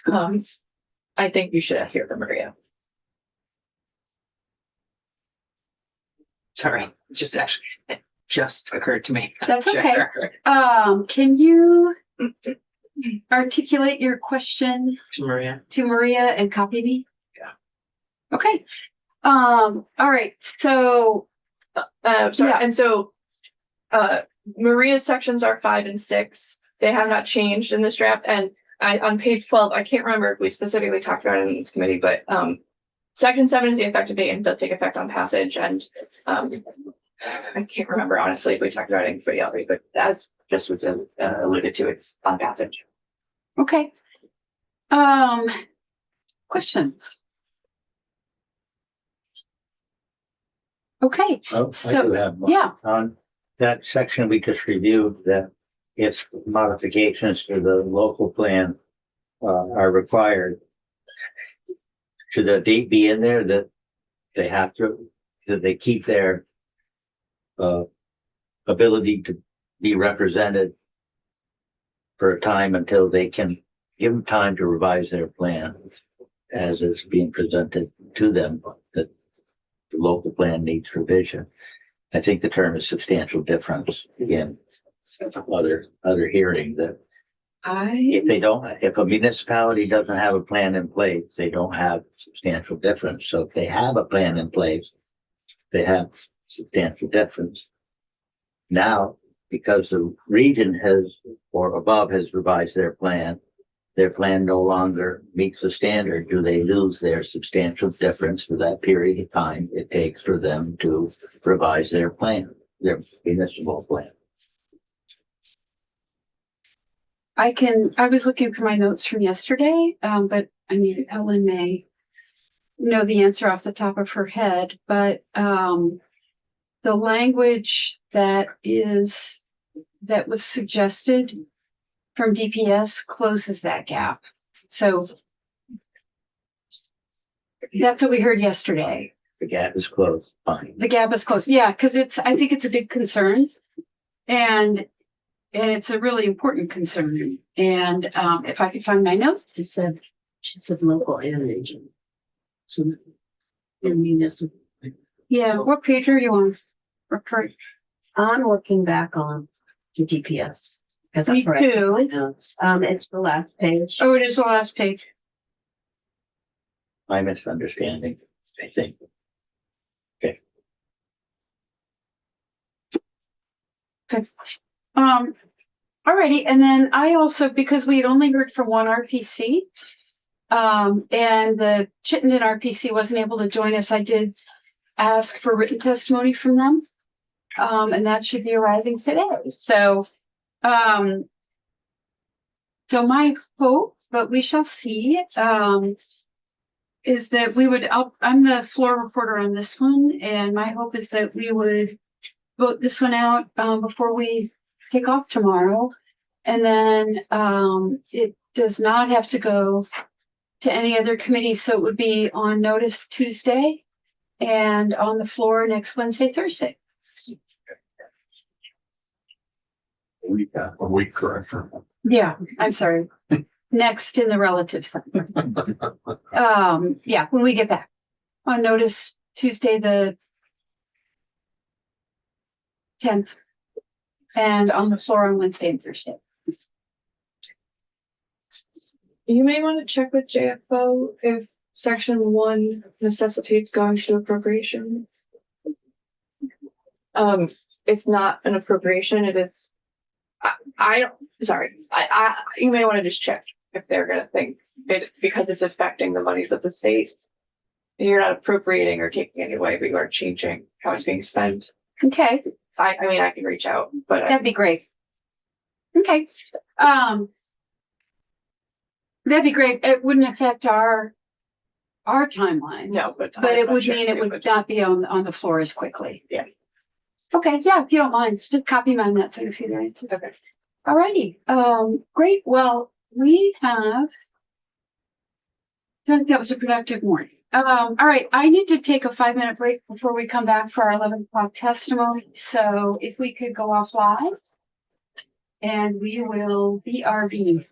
I think you should hear from Maria. Sorry, it just occurred to me. That's okay. Can you articulate your question Maria. to Maria and copy me? Yeah. Okay. All right. So, Sorry. Yeah. And so, Maria's sections are 5 and 6. They have not changed in this draft. And on page 12, I can't remember if we specifically talked about it in this committee, but, section 7 is the effective date and does take effect on passage. And, I can't remember honestly if we talked about anybody else, but as just was alluded to, it's on passage. okay. Questions? Okay. Oh, I So, do have one. yeah. On that section we just reviewed, that if modifications to the local plan are required, should the date be in there that they have to, that they keep their ability to be represented for a time until they can give them time to revise their plan as it's being presented to them, that the local plan needs revision. I think the term is substantial difference. Again, other hearing that if a municipality doesn't have a plan in place, they don't have substantial difference. So if they have a plan in place, they have substantial difference. Now, because the region has or above has revised their plan no longer meets the standard. Do they lose their substantial difference for that period of time it takes for them to revise their plan, their municipal plan? I was looking for my notes from yesterday, but I mean, Ellen may know the answer off the top of her head, but, the language that was suggested from DPS closes that gap. So that's what we heard yesterday. The gap is closed, fine. The gap is closed. Yeah, because I think it's a big concern. And it's a really important concern. And if I could find my notes. She said local and region. So, municipal. Yeah, what page are you on? I'm looking back on the DPS. Because Me that's where I put my too. notes. It's the last page. Oh, it is the last page. My misunderstanding, I think. Alrighty, and then I also, because we had only heard from one RPC, and the Chittenden RPC wasn't able to join us, I did ask for written testimony from them. And that should be arriving today. So my hope, but we shall see, is that we would, I'm the floor reporter on this one, and my hope is that we would vote this one out, before we take off tomorrow. And then, it does not have to go to any other committee, so it would be on notice Tuesday and on the floor next Wednesday, Thursday. A week, correct? Yeah, I'm sorry. Next in the relative sense. Yeah, when we get back on notice Tuesday, the 10th, and on the floor on Wednesday and Thursday. You may want to check with JFO if section 1 necessitates going to appropriation. It's not an appropriation, it is. You may want to just check if they're gonna think it, because it's affecting the monies of the state. And you're not appropriating or taking any away, but you are changing how it's being spent. Okay, I mean, I can reach out, but that'd be great. Okay, that'd be great. It wouldn't affect our timeline. no, but. But it I'm would sure mean it would not be on the floor as quickly. Yeah. Okay, yeah, if you don't mind, just copy mine that so you can see the answer. Okay. Alrighty, great. Well, we have. I think that was a productive morning. All right, I need to take a 5-minute break before we come back for our 11 o'clock testimony. So if we could go offline. And we will BRB.